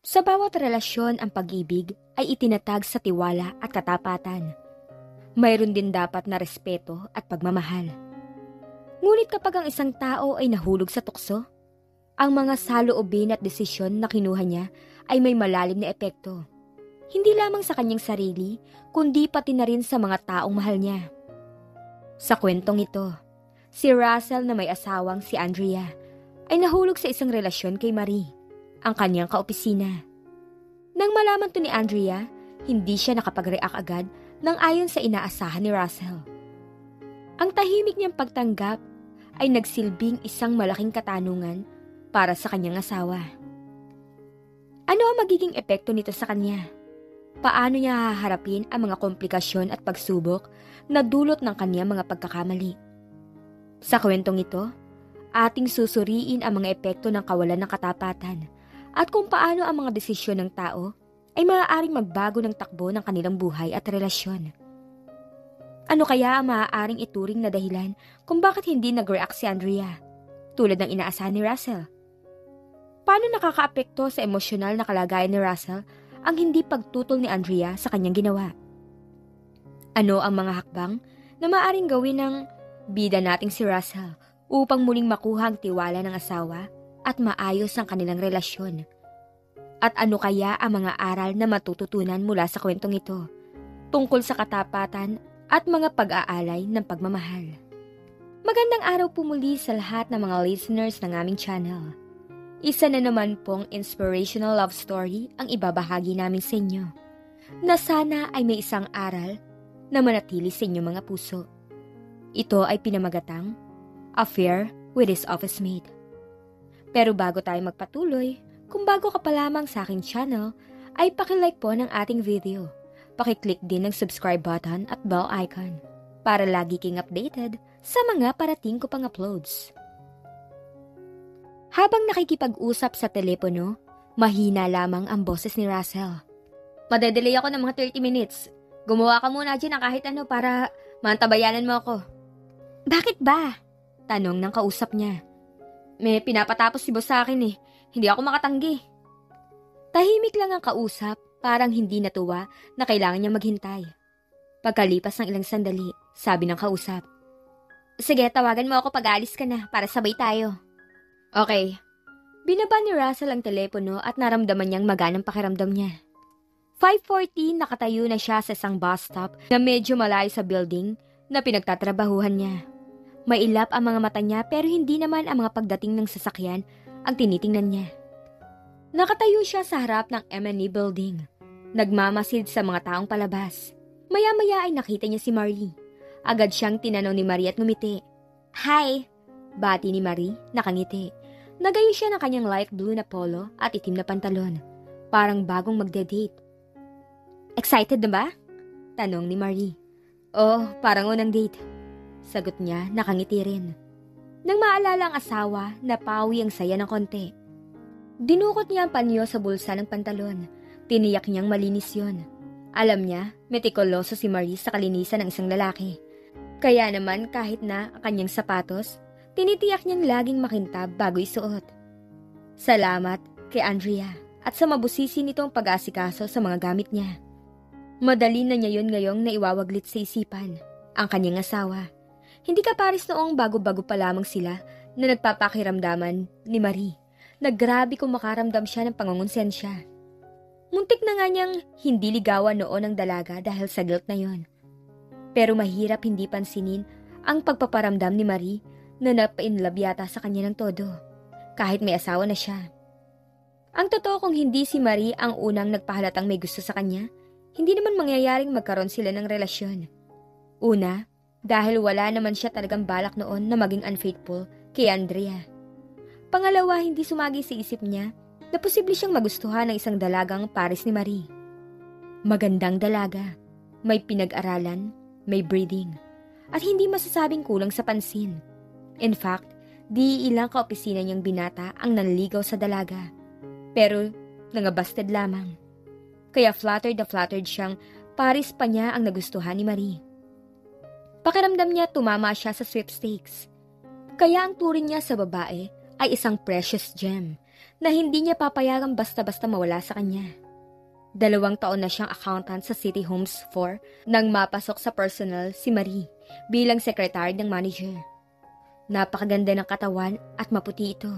Sa bawat relasyon, ang pag-ibig ay itinatag sa tiwala at katapatan. Mayroon din dapat na respeto at pagmamahal. Ngunit kapag ang isang tao ay nahulog sa tukso, ang mga saloobin at desisyon na kinuha niya ay may malalim na epekto. Hindi lamang sa kanyang sarili, kundi pati na rin sa mga taong mahal niya. Sa kwentong ito, si Russell na may asawang si Andrea ay nahulog sa isang relasyon kay Marie, ang kanyang kaopisina. Nang malaman to ni Andrea, hindi siya nakapag-react agad nang ayon sa inaasahan ni Russell. Ang tahimik niyang pagtanggap ay nagsilbing isang malaking katanungan para sa kanyang asawa. Ano ang magiging epekto nito sa kanya? Paano niya haharapin ang mga komplikasyon at pagsubok na dulot ng kanyang mga pagkakamali? Sa kwentong ito, ating susuriin ang mga epekto ng kawalan ng katapatan at kung paano ang mga desisyon ng tao ay maaaring magbago ng takbo ng kanilang buhay at relasyon. Ano kaya ang maaaring ituring na dahilan kung bakit hindi nag-react si Andrea, tulad ng inaasahan ni Russell? Paano nakakaapekto sa emosyonal na kalagayan ni Russell ang hindi pagtutol ni Andrea sa kanyang ginawa? Ano ang mga hakbang na maaaring gawin ng bida nating si Russell upang muling makuha ang tiwala ng asawa at maayos ang kanilang relasyon? At ano kaya ang mga aral na matututunan mula sa kwentong ito tungkol sa katapatan at mga pag-aalay ng pagmamahal? Magandang araw po muli sa lahat ng mga listeners ng aming channel. Isa na naman pong inspirational love story ang ibabahagi namin sa inyo, na sana ay may isang aral na manatili sa inyong mga puso. Ito ay pinamagatang Affair with His Office Mate. Pero bago tayo magpatuloy, kung bago ka pa lamang sa aking channel, ay pakilike po ng ating video. Pakiclick din ng subscribe button at bell icon para lagi king updated sa mga parating ko pang uploads. Habang nakikipag-usap sa telepono, mahina lamang ang boses ni Russell. Madedelay ako ng mga 30 minutes. Gumawa ka muna dyan ng kahit ano para mantabayanan mo ako. Bakit ba? Tanong ng kausap niya. May pinapatapos si boss sa akin eh. Hindi ako makatanggi. Tahimik lang ang kausap, parang hindi natuwa na kailangan niya maghintay. Pagkalipas ng ilang sandali, sabi ng kausap. Sige, tawagan mo ako pag alis ka na para sabay tayo. Okay. Binaba ni Russell ang telepono at naramdaman niyang maganang pakiramdam niya. 5:40 nakatayo na siya sa isang bus stop na medyo malayo sa building na pinagtatrabahuhan niya. Mailap ang mga mata niya pero hindi naman ang mga pagdating ng sasakyan ang tinitingnan niya. Nakatayo siya sa harap ng M&E building. Nagmamasid sa mga taong palabas. Maya-maya ay nakita niya si Marie. Agad siyang tinanong ni Marie at ngumiti. Hi! Bati ni Marie, nakangiti. Nagayo siya ng kanyang light blue na polo at itim na pantalon. Parang bagong magde-date. Excited na ba? Tanong ni Marie. Oh, parang unang date. Sagot niya, nakangiti rin. Nang maalala ang asawa, napawi ang saya ng konti. Dinukot niya ang panyo sa bulsa ng pantalon. Tiniyak niyang malinis yon. Alam niya, metikuloso si Marie sa kalinisan ng isang lalaki. Kaya naman kahit na ang kanyang sapatos, tinitiyak niyang laging makintab bago isuot. Salamat kay Andrea at sa mabusisi nitong pag-aasikaso sa mga gamit niya. Madali na niya yun ngayong naiwawaglit sa isipan, ang kanyang asawa. Hindi ka pares noong bago-bago pa lamang sila na nagpapakiramdaman ni Marie na grabe kung makaramdam siya ng pangungonsensya. Muntik na nga niyang hindi ligawan noon ang dalaga dahil sa guilt na yon. Pero mahirap hindi pansinin ang pagpaparamdam ni Marie na napainlove yata sa kanya ng todo, kahit may asawa na siya. Ang totoo kung hindi si Marie ang unang nagpahalatang may gusto sa kanya, hindi naman mangyayaring magkaroon sila ng relasyon. Una, dahil wala naman siya talagang balak noon na maging unfaithful kay Andrea. Pangalawa, hindi sumagi sa isip niya na posible siyang magustuhan ng isang dalagang pares ni Marie. Magandang dalaga, may pinag-aralan, may breeding, at hindi masasabing kulang sa pansin. In fact, di ilang kaopisina niyang binata ang nanligaw sa dalaga. Pero nangabasted lamang. Kaya flattered na flattered siyang pares pa niya ang nagustuhan ni Marie. Pakiramdam niya tumama siya sa sweepstakes. Kaya ang turing niya sa babae ay isang precious gem na hindi niya papayagang basta-basta mawala sa kanya. 2 taon na siyang accountant sa City Homes 4 nang mapasok sa personal si Marie bilang secretary ng manager. Napakaganda ng katawan at maputi ito.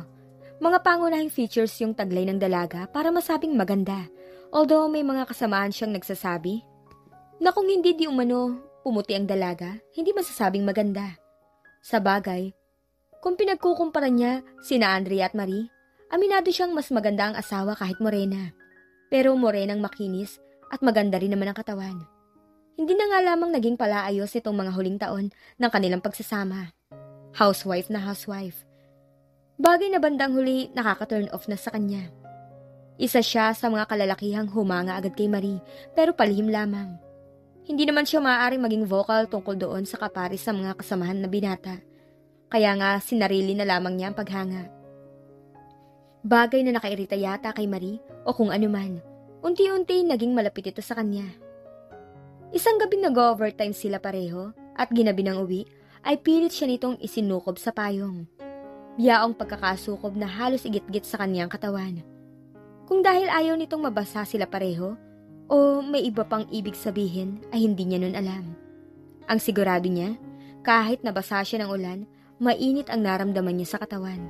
Mga pangunahing features yung taglay ng dalaga para masabing maganda, although may mga kasamahan siyang nagsasabi na kung hindi di umano pumuti ang dalaga, hindi masasabing maganda. Sa bagay, kung pinagkukumpara niya sina Andrea at Marie, aminado siyang mas maganda ang asawa kahit morena. Pero morenang makinis at maganda rin naman ang katawan. Hindi na nga lamang naging palaayos itong mga huling taon ng kanilang pagsasama. Housewife na housewife. Bagay na bandang huli nakaka-turn off na sa kanya. Isa siya sa mga kalalakihang humanga agad kay Marie pero palihim lamang. Hindi naman siya maaaring maging vocal tungkol doon sa kaparis sa mga kasamahan na binata. Kaya nga sinarili na lamang niya ang paghanga. Bagay na nakairita yata kay Marie o kung anuman, unti-unti naging malapit ito sa kanya. Isang gabing nag-overtime sila pareho at ginabi ng uwi ay pilit siya nitong isinukob sa payong. Biyaong pagkakasukob na halos igit-git sa kanyang katawan. Kung dahil ayaw nitong mabasa sila pareho o may iba pang ibig sabihin ay hindi niya nun alam. Ang sigurado niya, kahit nabasa siya ng ulan, mainit ang naramdaman niya sa katawan.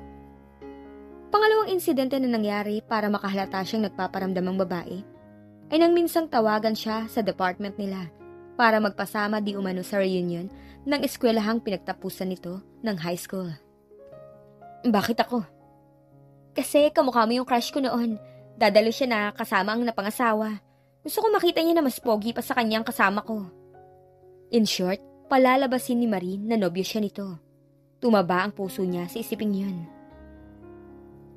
Pangalawang insidente na nangyari para makahalata siyang nagpaparamdam ang babae ay nang minsang tawagan siya sa department nila para magpasama di umano sa reunion ng eskwelahang pinagtapusan nito ng high school. Bakit ako? Kasi kamukha mo yung crush ko noon. Dadalo siya na kasama ang napangasawa. Gusto ko makita niya na mas pogi pa sa kanyang kasama ko. In short, palalabasin ni Marie na nobyo siya nito. Tumaba ang puso niya sa isiping yun.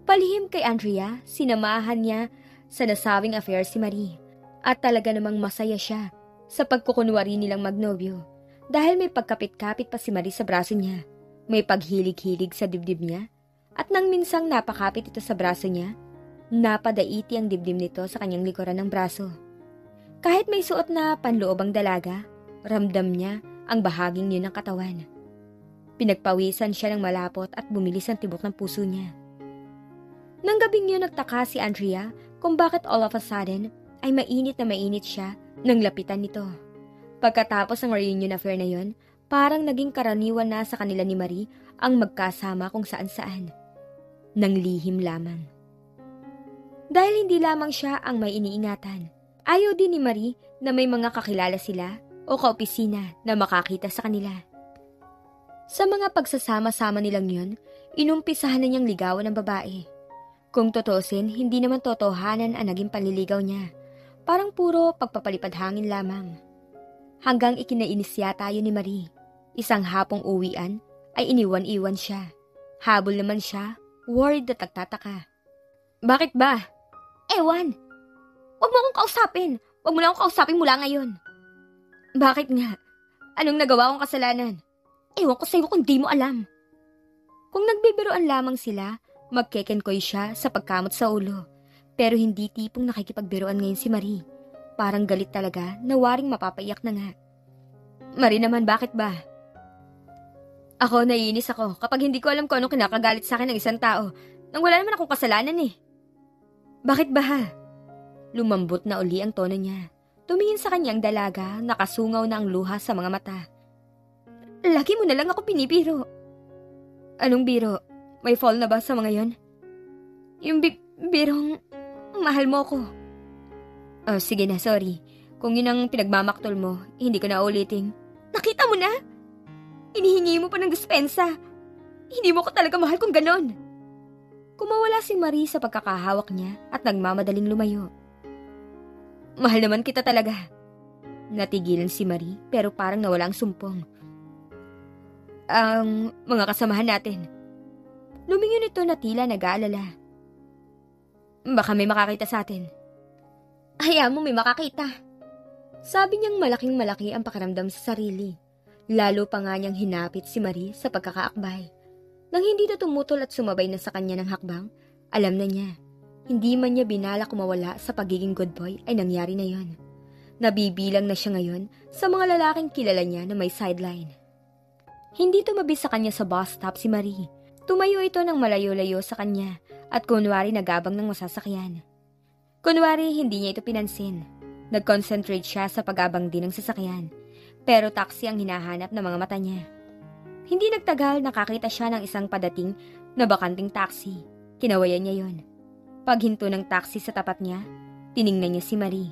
Palihim kay Andrea, sinamahan niya sa nasabing affair si Marie. At talaga namang masaya siya sa pagkukunwari nilang magnobyo. Dahil may pagkapit-kapit pa si Marie sa braso niya. May paghilig-hilig sa dibdib niya. At nang minsang napakapit ito sa braso niya, napadaiti ang dibdib nito sa kanyang likuran ng braso. Kahit may suot na panloob ang dalaga, ramdam niya ang bahaging yun ng katawan. Pinagpawisan siya ng malapot at bumilis ang tibok ng puso niya. Nang gabing yun nagtaka si Andrea kung bakit all of a sudden ay mainit na mainit siya nang lapitan nito. Pagkatapos ng reunion affair na yun, parang naging karaniwan na sa kanila ni Marie ang magkasama kung saan-saan. Nang lihim lamang. Dahil hindi lamang siya ang may iniingatan, ayaw din ni Marie na may mga kakilala sila o kaopisina na makakita sa kanila. Sa mga pagsasama-sama nilang yun, inumpisahan na niyang ligawan ng babae. Kung tutusin, hindi naman totohanan ang naging panliligaw niya. Parang puro pagpapalipad hangin lamang. Hanggang ikinainis yata yun ni Marie. Isang hapong uwian ay iniwan-iwan siya. Habol naman siya, worried at nagtataka. Bakit ba? Ewan. Huwag mo akong kausapin. Huwag mo na akong kausapin mula ngayon. Bakit nga? Anong nagawa kong kasalanan? Ewan ko sa'yo kung di mo alam. Kung nagbibiroan lamang sila, magkekenkoy siya sa pagkamot sa ulo. Pero hindi tipong nakikipagbiroan ngayon si Marie. Parang galit talaga na waring mapapaiyak na nga. Marie naman, bakit ba? Ako, naiinis ako kapag hindi ko alam kung anong kinakagalit sa akin ng isang tao nang wala naman akong kasalanan eh. Bakit ba ha? Lumambot na uli ang tono niya. Tumingin sa kanyang dalaga, nakasungaw na ang luha sa mga mata. Lagi mo na lang ako pinibiro. Anong biro? May fall na ba sa mga yon? Yung birong mahal mo ko. Oh, sige na, sorry. Kung yun ang pinagmamaktol mo, hindi ko na ulitin. Nakita mo na? Inihingi mo pa ng dispensa. Hindi mo ko talaga mahal kung ganon. Kumawala si Marie sa pagkakahawak niya at nagmamadaling lumayo. Mahal naman kita talaga. Natigilan si Marie pero parang nawala ang sumpong. Ang mga kasamahan natin. Lumingon ito na tila nag-aalala. Baka may makakita sa atin. Hayaan mo may makakita. Sabi niyang malaking-malaki ang pakiramdam sa sarili. Lalo pa nga niyang hinapit si Marie sa pagkakaakbay. Nang hindi na tumutol at sumabay na sa kanya ng hakbang, alam na niya. Hindi man niya binala kumawala sa pagiging good boy ay nangyari na yon. Nabibilang na siya ngayon sa mga lalaking kilala niya na may sideline. Hindi tumabi sa kanya sa bus stop si Marie. Tumayo ito ng malayo-layo sa kanya at kunwari nagabang ng masasakyan. Kunwari hindi niya ito pinansin. Nag-concentrate siya sa pag-abang din ng sasakyan. Pero taxi ang hinahanap ng mga mata niya. Hindi nagtagal nakakita siya ng isang padating na bakanting taxi. Kinawayan niya yon. Paghinto ng taxi sa tapat niya, tiningnan niya si Marie.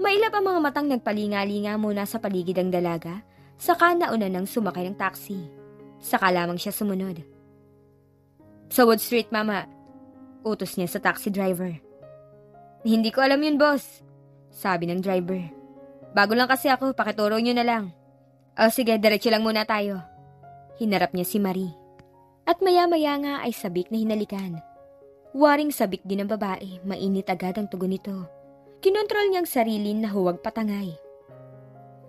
Mailap ang mga matang nagpalinga-linga muna sa paligid ng dalaga, saka nauna nang sumakay ng taxi. Saka lamang siya sumunod. Sa Wood Street, Mama. Utos niya sa taxi driver. Hindi ko alam yun, boss. Sabi ng driver. Bago lang kasi ako, pakituro niyo na lang. O sige, diretso lang muna tayo. Hinarap niya si Marie. At maya-maya nga ay sabik na hinalikan. Waring sabik din ng babae, mainit agad ang tugon nito. Kinontrol niyang sarili na huwag patangay.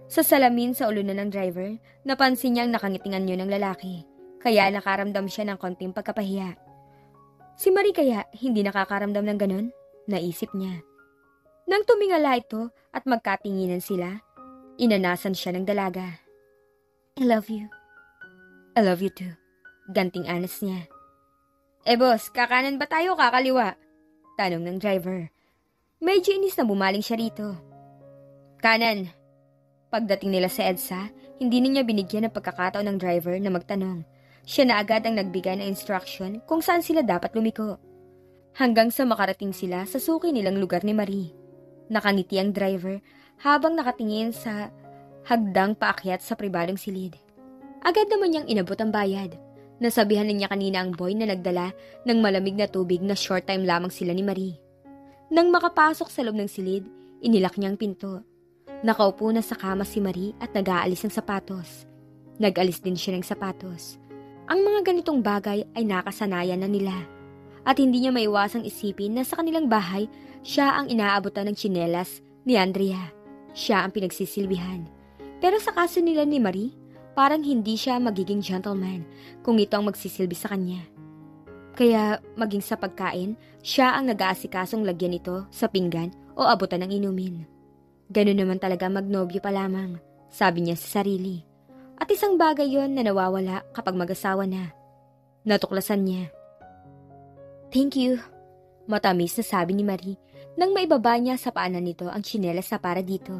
Sa salamin sa ulo na ng driver, napansin niyang nakangitingan niyo ng lalaki. Kaya nakaramdam siya ng konting pagkapahiya. Si Marie kaya hindi nakakaramdam ng ganon? Naisip niya. Nang tumingala ito at magkatinginan sila, inanasan siya ng dalaga. I love you. I love you too. Ganting anas niya. Boss, kakanan ba tayo o kakaliwa? Tanong ng driver. Medyo inis na bumaling siya rito. Kanan. Pagdating nila sa EDSA, hindi niya binigyan ng pagkakataon ng driver na magtanong. Siya na agad ang nagbigay ng instruction kung saan sila dapat lumiko. Hanggang sa makarating sila sa suki nilang lugar ni Marie. Nakangiti ang driver habang nakatingin sa hagdang paakyat sa pribadong silid. Agad naman niyang inabot ang bayad. Nasabihan niya kanina ang boy na nagdala ng malamig na tubig na short time lamang sila ni Marie. Nang makapasok sa loob ng silid, inilak niya ang pinto. Nakaupo na sa kama si Marie at nag-aalis ng sapatos. Nag-alis din siya ng sapatos. Ang mga ganitong bagay ay nakasanayan na nila. At hindi niya maiwasang isipin na sa kanilang bahay, siya ang inaabutan ng tsinelas ni Andrea. Siya ang pinagsisilbihan. Pero sa kaso nila ni Marie, parang hindi siya magiging gentleman kung ito ang magsisilbi sa kanya. Kaya maging sa pagkain, siya ang nag-aasikasong lagyan ito sa pinggan o abutan ng inumin. Ganun naman talaga magnobyo pa lamang, sabi niya sa sarili. At isang bagay yon na nawawala kapag mag-asawa na. Natuklasan niya. Thank you, matamis na sabi ni Marie nang maibaba niya sa paanan nito ang tsinelas na para dito.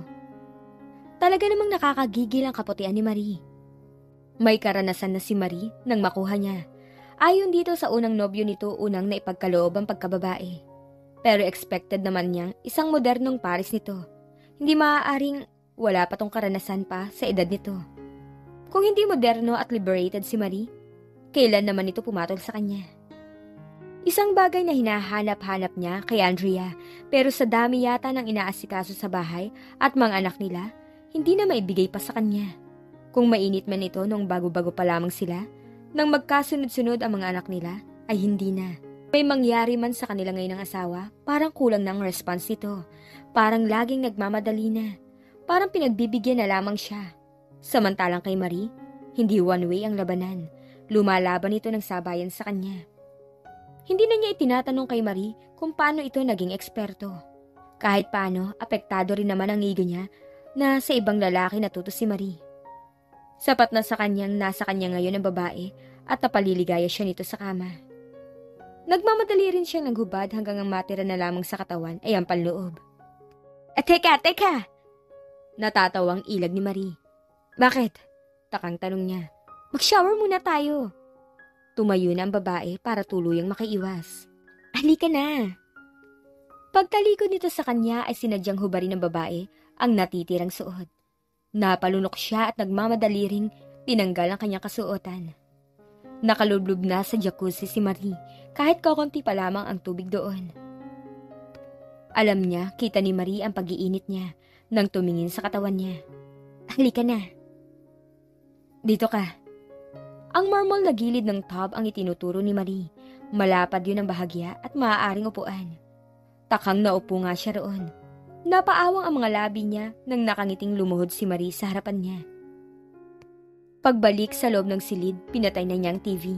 Talaga namang nakakagigil ang kaputian ni Marie. May karanasan na si Marie nang makuha niya. Ayon dito sa unang nobyo nito unang naipagkaloob ang pagkababae. Pero expected naman niyang isang modernong pares nito. Hindi maaaring wala pa tong karanasan pa sa edad nito. Kung hindi moderno at liberated si Marie, kailan naman ito pumatol sa kanya? Isang bagay na hinahanap-hanap niya kay Andrea, pero sa dami yata ng inaasikaso sa bahay at mga anak nila, hindi na maibigay pa sa kanya. Kung mainit man ito nung bago-bago pa lamang sila, nang magkasunod-sunod ang mga anak nila, ay hindi na. May mangyari man sa kanila ngayon ng asawa, parang kulang ng response nito. Parang laging nagmamadali na. Parang pinagbibigyan na lamang siya. Samantalang kay Marie, hindi one way ang labanan. Lumalaban ito ng sabayan sa kanya. Hindi na niya itinatanong kay Marie kung paano ito naging eksperto. Kahit paano, apektado rin naman ang ego niya na sa ibang lalaki natuto si Marie. Sapat na sa kanyang nasa kanya ngayon ang babae at napaliligaya siya nito sa kama. Nagmamadali rin siyang naghubad hanggang ang matira na lamang sa katawan ay ang panloob. Teka! Natatawang ilag ni Marie. Bakit? Takang tanong niya. Mag-shower muna tayo. Tumayo na ang babae para tuluyang makaiwas. Halika na. Pagtalikod nito sa kanya ay sinadyang hubarin ng babae ang natitirang suot. Napalunok siya at nagmamadali ring tinanggal ang kanyang kasuotan. Nakalublob na sa jacuzzi si Marie kahit kakunti pa lamang ang tubig doon. Alam niya, kita ni Marie ang pag-iinit niya nang tumingin sa katawan niya. Halika na. Dito ka. Ang marmol na gilid ng tub ang itinuturo ni Marie. Malapad yun ang bahagya at maaaring upuan. Takang naupo nga siya roon. Napaawang ang mga labi niya nang nakangiting lumuhod si Marie sa harapan niya. Pagbalik sa loob ng silid, pinatay na niya ang TV.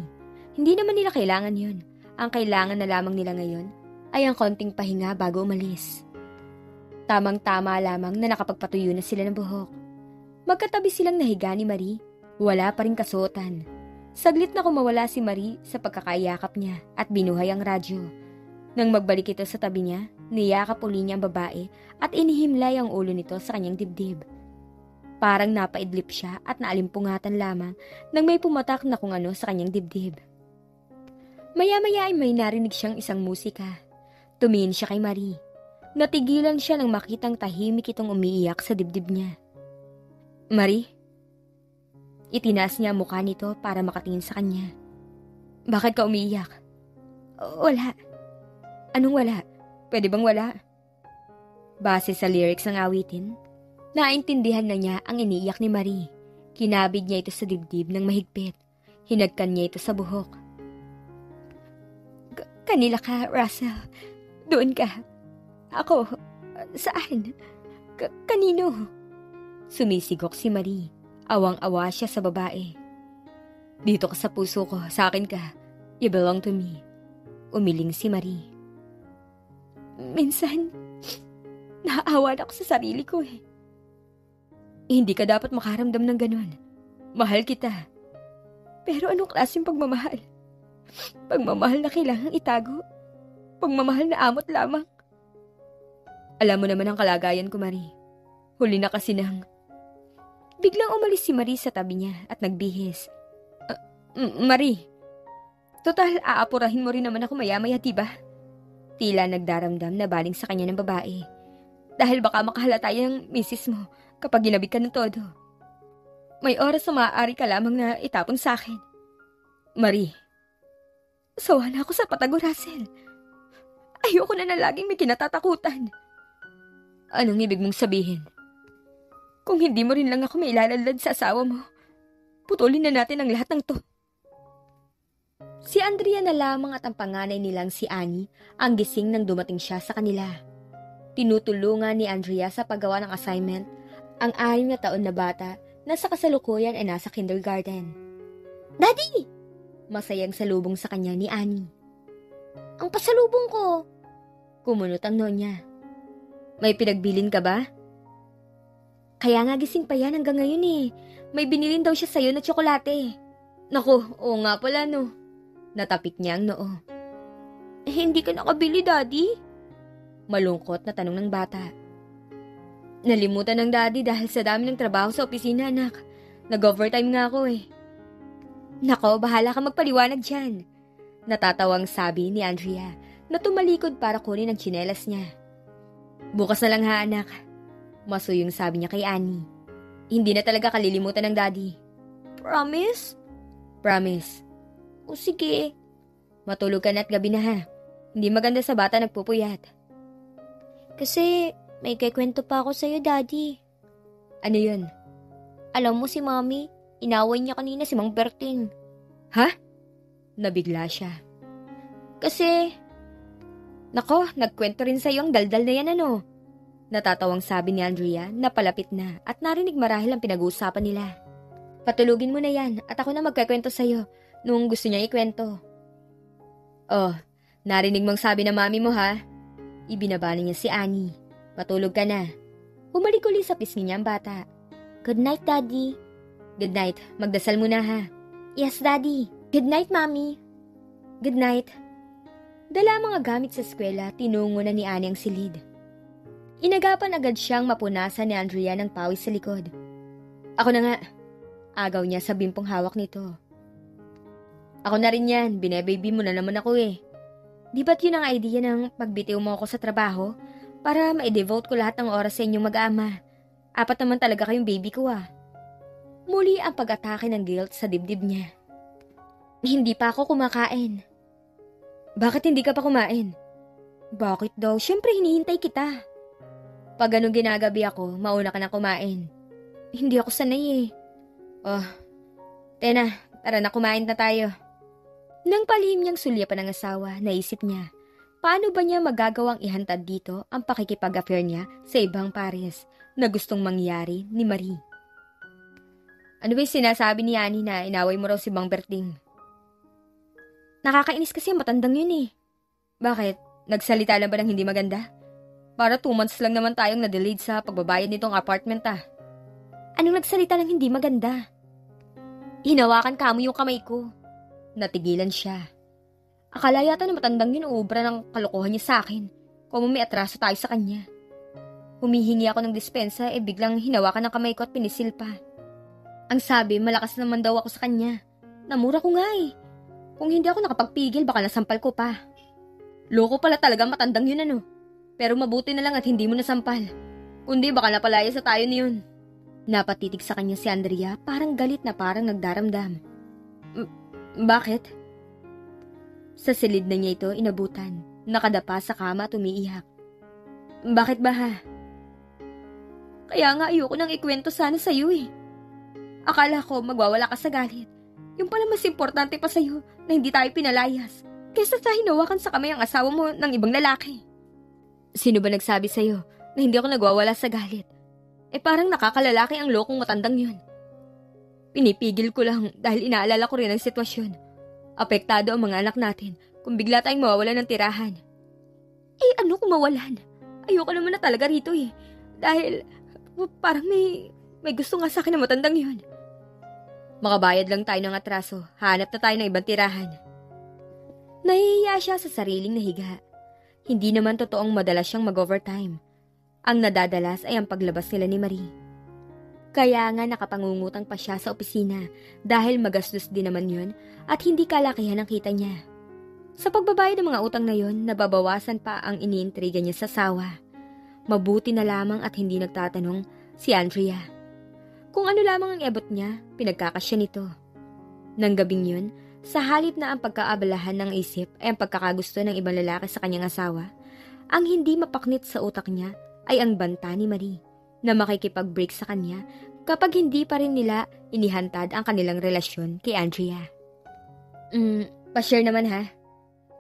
Hindi naman nila kailangan yun. Ang kailangan na lamang nila ngayon ay ang konting pahinga bago umalis. Tamang-tama lamang na nakapagpatuyo na sila ng buhok. Magkatabi silang nahiga ni Marie. Wala pa rin kasuotan. Saglit na kumawala si Marie sa pagkakayakap niya at binuhay ang radyo. Nang magbalik ito sa tabi niya, niyakap uli niya ang babae at inihimlay ang ulo nito sa kanyang dibdib. Parang napaidlip siya at naalimpungatan lamang nang may pumatak na kung ano sa kanyang dibdib. Maya-maya ay may narinig siyang isang musika. Tumingin siya kay Marie. Natigilan siya nang makitang tahimik itong umiiyak sa dibdib niya. Marie? Itinaas niya ang mukha nito para makatingin sa kanya. Bakit ka umiiyak? Wala. Anong wala? Pwede bang wala? Base sa lyrics ng awitin, naintindihan na niya ang iniiyak ni Marie. Kinabig niya ito sa dibdib ng mahigpit. Hinagkan niya ito sa buhok. Kanila ka, Russell. Doon ka. Ako. Saan? Kanino? Sumisigok si Marie. Awang-awa siya sa babae. Dito ka sa puso ko. Sa akin ka. You belong to me. Umiling si Marie. Minsan, naaawa ako sa sarili ko eh. Hindi ka dapat makaramdam ng ganun. Mahal kita. Pero anong klaseng pagmamahal? Pagmamahal na kailangang itago. Pagmamahal na amot lamang. Alam mo naman ang kalagayan ko, Marie. Huli na kasi nang... Biglang umalis si Marie sa tabi niya at nagbihis. Marie, total aapurahin mo rin naman ako maya-maya, diba? Tila nagdaramdam na baling sa kanya ng babae. Dahil baka makahalata yung misis mo kapag ginabig ka ng todo. May oras na maaari ka lamang na itapon sa akin. Marie, sawa na ako sa patago, Russell. Ayoko na laging may kinatatakutan. Anong ibig mong sabihin? Kung hindi mo rin lang ako may ilalalad sa asawa mo, putulin na natin ang lahat ng to. Si Andrea na lamang at ang panganay nilang si Annie ang gising nang dumating siya sa kanila. Tinutulungan ni Andrea sa paggawa ng assignment ang 6 na taon na bata na sa kasalukuyan ay nasa kindergarten. Daddy! Masayang salubong sa kanya ni Annie. Ang pasalubong ko! Kumunot ang nonya. May pinagbilin ka ba? Kaya nga gising pa yan hanggang ngayon eh. May binilin daw siya sa'yo na tsokolate. Naku, oo nga pala no. Natapik niya ang noo. Hindi ka nakabili, Daddy? Malungkot na tanong ng bata. Nalimutan ng Daddy dahil sa dami ng trabaho sa opisina, anak. Nag-overtime nga ako eh. Nako, bahala ka magpaliwanag dyan. Natatawang sabi ni Andrea na tumalikod para kunin ang tsinelas niya. Bukas na lang ha, anak. Masuyong sabi niya kay Annie. Hindi na talaga kalilimutan ng Daddy. Promise? Promise. O sige. Matulog ka na at gabi na ha. Hindi maganda sa bata nagpupuyat. Kasi may kikwento pa ako sa'yo, Daddy. Ano yun? Alam mo si Mommy, inaway niya kanina si Mang Berting. Ha? Nabigla siya. Kasi... Nako, nagkwento rin sa'yo ang daldal na yan ano. Natatawang sabi ni Andrea na palapit na at narinig marahil ang pinag-uusapan nila. Patulugin mo na yan at ako na magkakwento sa'yo nung gusto niya ikwento. Oh, narinig mong sabi na mami mo ha? Ibinabali niya si Annie. Patulog ka na. Bumalik uli sa pisngi niya ang bata. Good night, Daddy. Good night. Magdasal muna ha. Yes, Daddy. Good night, Mommy. Good night. Dala mga gamit sa eskwela, tinungo na ni Annie ang silid. Inagapan agad siyang mapunasan ni Andrea ng pawis sa likod. Ako na nga. Agaw niya sa bimpong hawak nito. Ako na rin yan, bine-baby mo na naman ako eh. Di ba't yun ang idea ng pagbitiw mo ako sa trabaho para ma-devote ko lahat ng oras sa inyong mag-ama? 4 naman talaga kayong baby ko ah. Muli ang pag-atake ng guilt sa dibdib niya. Hindi pa ako kumakain. Bakit hindi ka pa kumain? Bakit daw? Siyempre hinihintay kita. Pag ganun ginagabi ako, mauna ka na kumain. Hindi ako sanay eh. Oh, Tena, tara na kumain na tayo. Nang palihim niyang sulyapan ng asawa, naisip niya, paano ba niya magagawang ihantad dito ang pakikipag-affair niya sa ibang pares na gustong mangyari ni Marie? Ano ba yung sinasabi ni Annie na inaway mo raw si Mang Berting? Nakakainis kasi matandang yun eh. Bakit? Nagsalita lang ba ng hindi maganda? Para 2 months lang naman tayong na-delayed sa pagbabayad nitong apartment ah. Anong nagsalita ng hindi maganda? Hinawakan ka mo yung kamay ko. Natigilan siya. Akala yata na matandang yun ubra ng kalokohan niya sa akin kung may atraso tayo sa kanya. Humihingi ako ng dispensa biglang hinawakan ng kamay ko at pinisil pa. Ang sabi, malakas naman daw ako sa kanya. Namura ko nga eh. Kung hindi ako nakapagpigil, baka nasampal ko pa. Loko pala talaga matandang yun ano. Pero mabuti na lang at hindi mo nasampal. Kundi baka napalaya sa tayo niyon. Napatitig sa kanya si Andrea, parang galit na parang nagdaramdam. Bakit? Sa silid na niya ito inabutan, nakadapa sa kama at umiiyak. Bakit ba ha? Kaya nga ayoko nang ikwento sana sa'yo eh. Akala ko magwawala ka sa galit. Yung pala mas importante pa sa'yo na hindi tayo pinalayas kaysa sa hinawakan sa kamay ang asawa mo ng ibang lalaki. Sino ba nagsabi sa'yo na hindi ako nagwawala sa galit? Parang nakakalalaki ang lokong matandang yun. Pinipigil ko lang dahil inaalala ko rin ang sitwasyon. Apektado ang mga anak natin kung bigla tayong mawawalan ng tirahan. Ano kung mawalan? Ayoko naman na talaga rito eh. Dahil parang may gusto nga sa akin na matandang yun. Makabayad lang tayo ng atraso. Hanap na tayo ng ibang tirahan. Nahihiya siya sa sariling nahiga. Hindi naman totoong madalas siyang mag-overtime. Ang nadadalas ay ang paglabas nila ni Marie. Kaya nga nakapangungutang pa siya sa opisina dahil magastos din naman yun at hindi kalakihan ang kita niya. Sa pagbabayad ng mga utang na yun, nababawasan pa ang iniintriga niya sa sawa. Mabuti na lamang at hindi nagtatanong si Andrea. Kung ano lamang ang ebot niya, pinagkakasya nito. Nang gabing yun, sa halip na ang pagkaabalahan ng isip ay ang pagkakagusto ng ibang lalaki sa kanyang asawa, ang hindi mapaknit sa utak niya ay ang banta ni Marie na makikipag-break sa kanya kapag hindi pa rin nila inihantad ang kanilang relasyon kay Andrea. Pa-share naman ha.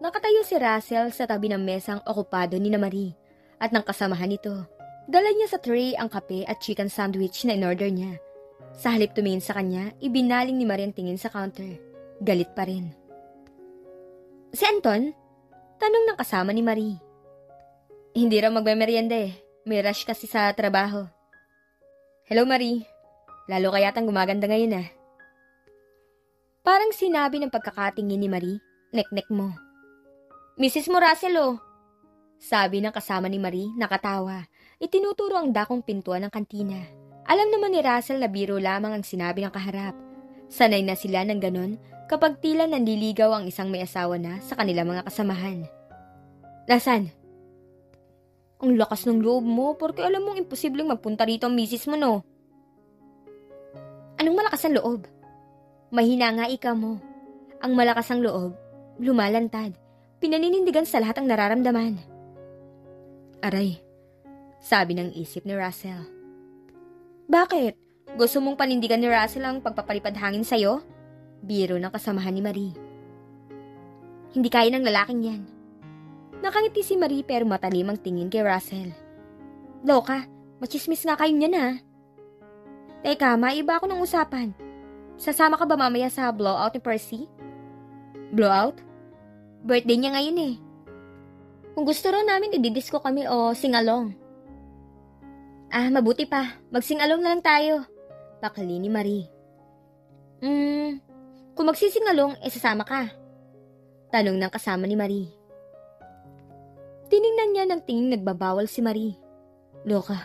Nakatayo si Russell sa tabi ng mesang okupado ni na Marie at ng kasamahan nito. Dala niya sa tray ang kape at chicken sandwich na in-order niya. Sa halip tumingin sa kanya, ibinaling ni Marie ang tingin sa counter. Galit pa rin. Si Anton? Tanong ng kasama ni Marie. Hindi raw magmemeryenda eh. May rush kasi sa trabaho. Hello Marie. Lalo ka yatang gumaganda ngayon ah. Parang sinabi ng pagkakatingin ni Marie, nek-nek mo. Mrs. mo Russell oh. Sabi ng kasama ni Marie, nakatawa. Itinuturo ang dakong pintuan ng kantina. Alam naman ni Russell na biro lamang ang sinabi ng kaharap. Sanay na sila ng ganon kapag tila nanliligaw ang isang may asawa na sa kanilang mga kasamahan. Nasaan? Ang lakas ng loob mo porque alam mong imposibleng magpunta rito ang misis mo no. Anong malakas ang loob? Mahina nga ika mo. Ang malakas ang loob, lumalantad. Pinaninindigan sa lahat ang nararamdaman. Aray, sabi ng isip ni Russell. Bakit? Gusto mong panindigan ni Russell ang pagpapalipad hangin sa'yo? Biro ng kasamahan ni Marie. Hindi kaya ng lalaking yan. Nakangiti si Marie pero matalim ang tingin kay Russell. Loka, machismis nga kayo niyan ha. Teka, maiba ako ng usapan. Sasama ka ba mamaya sa blowout ni Percy? Blowout? Birthday niya ngayon eh. Kung gusto raw namin ididisco kami o sing-along. Mabuti pa. Mag-sing-along na lang tayo. Pakali ni Marie. Kung magsising-along, sasama ka. Tanong ng kasama ni Marie. Tiningnan niya ng tingin nagbabawal si Marie. Loka,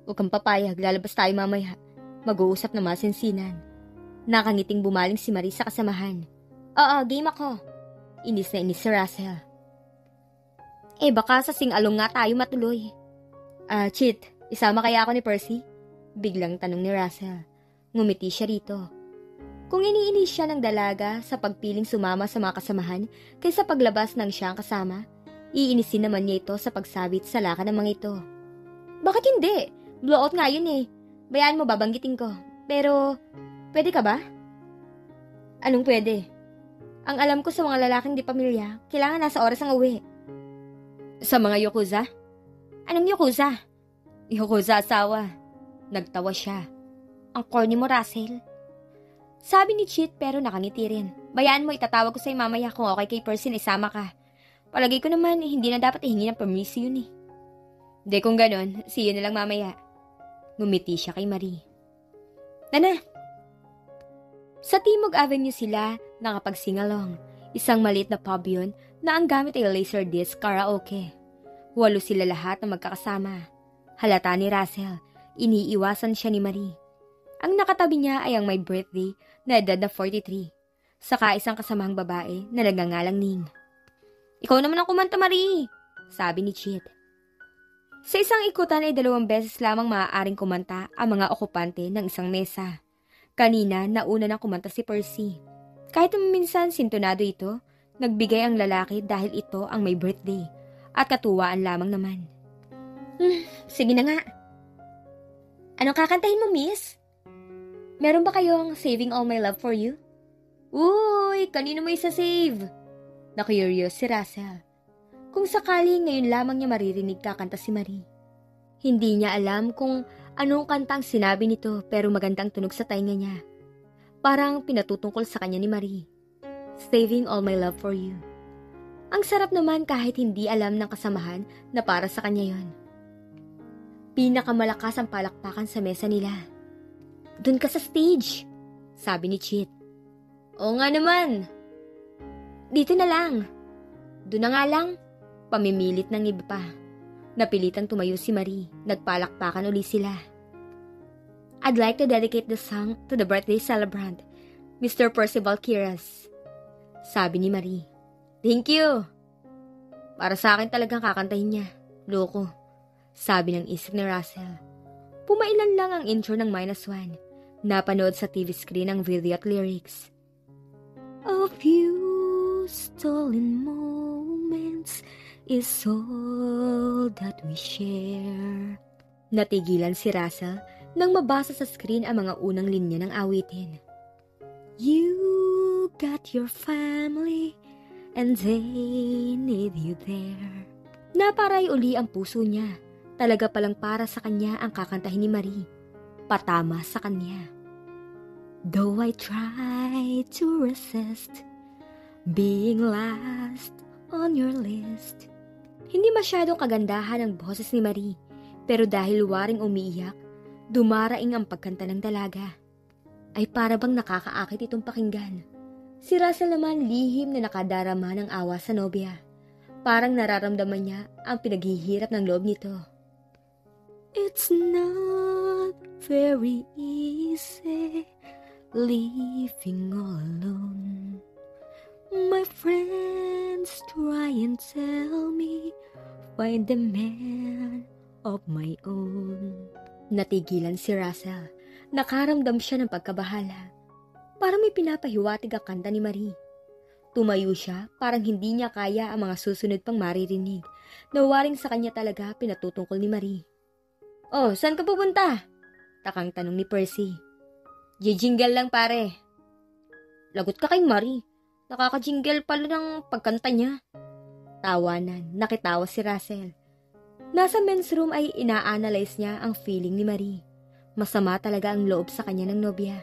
huwag kang papayag. Lalabas tayo mamaya. Mag-uusap na masinsinan. Nakangiting bumaling si Marie sa kasamahan. Oo, game ako. Inis na inis si Russell. Baka sa sing-along nga tayo matuloy. Chit, isama kaya ako ni Percy? Biglang tanong ni Russell. Ngumiti siya rito. Kung iniinis siya ng dalaga sa pagpiling sumama sa mga kasamahan kaysa paglabas ng siyang kasama, iinisin naman niya ito sa pagsabit sa laka ng mga ito. Bakit hindi? Blowout nga yun eh. Bayaan mo babanggitin ko. Pero, pwede ka ba? Anong pwede? Ang alam ko sa mga lalaking di pamilya, kailangan nasa oras ang uwi. Sa mga Yakuza? Anong Yakuza? Yakuza asawa. Nagtawa siya. Ang corny mo, Russell. Sabi ni Chit pero nakangiti rin. Bayaan mo, itatawag ko sa'yo mamaya kung okay kay Percy na isama ka. Palagay ko naman, hindi na dapat ihingi ng permiso yun eh. Hindi kung ganon, see you na lang mamaya. Ngumiti siya kay Marie. Nana! Sa Timog Avenue sila nakapag-singalong, isang maliit na pub yun na ang gamit ay Laserdisc karaoke. 8 sila lahat na magkakasama. Halata ni Russell, iniiwasan siya ni Marie. Ang nakatabi niya ay ang may birthday na edad na 43, saka isang kasamahang babae na nagngangalang Ning. Ikaw naman ang kumanta, Marie, sabi ni Chit. Sa isang ikutan ay 2 beses lamang maaaring kumanta ang mga okupante ng isang mesa. Kanina, nauna na kumanta si Percy. Kahit minsan sintonado ito, nagbigay ang lalaki dahil ito ang may birthday at katuwaan lamang naman. Sige na nga. Anong kakantahin mo, miss? Meron ba kayong Saving All My Love For You? Uy, kanino mo isa-save? Na-curious si Russell. Kung sakali ngayon lamang niya maririnig kakanta si Marie. Hindi niya alam kung anong kantang sinabi nito pero magandang tunog sa tainga niya. Parang pinatutungkol sa kanya ni Marie. Saving All My Love For You. Ang sarap naman kahit hindi alam ng kasamahan na para sa kanya yon. Pinakamalakas ang palakpakan sa mesa nila. Doon ka sa stage, sabi ni Chit. Oo nga naman. Dito na lang. Doon na nga lang. Pamimilit ng iba pa. Napilitang tumayo si Marie. Nagpalakpakan uli sila. I'd like to dedicate the song to the birthday celebrant, Mr. Percival Kiras. Sabi ni Marie. Thank you. Para sa akin talagang kakantahin niya. Loko. Sabi ng isip ni Russell. Pumailan lang ang intro ng -1. Napanood sa TV screen ang video at lyrics. A few stolen moments is all that we share. Natigilan si Russell nang mabasa sa screen ang mga unang linya ng awitin. You got your family and they need you there. Naparay uli ang puso niya. Talaga palang para sa kanya ang kakantahin ni Marie. Patama sa kanya. Though I try to resist being last on your list. Hindi masyadong kagandahan ang boses ni Marie, pero dahil waring umiiyak, dumaraing ang pagkanta ng dalaga. Ay para bang nakakaakit itong pakinggan. Si Russell naman lihim na nakadarama ng awa sa nobya. Parang nararamdaman niya ang pinaghihirap ng loob nito. It's not very easy living all alone. My friends try and tell me find the man of my own. Natigilan si Russell. Nakaramdam siya ng pagkabahala. Parang may pinapahiwatig ang kanta ni Marie. Tumayo siya, parang hindi niya kaya ang mga susunod pang maririnig. Nawaring sa kanya talaga pinatutungkol ni Marie. Oh, saan ka pupunta? Takang tanong ni Percy. Jijingle lang pare. Lagot ka kay Marie. Nakaka-jingle pala ng pagkanta niya. Tawanan, nakitawa si Russell. Nasa men's room ay ina-analyze niya ang feeling ni Marie. Masama talaga ang loob sa kanya ng nobya.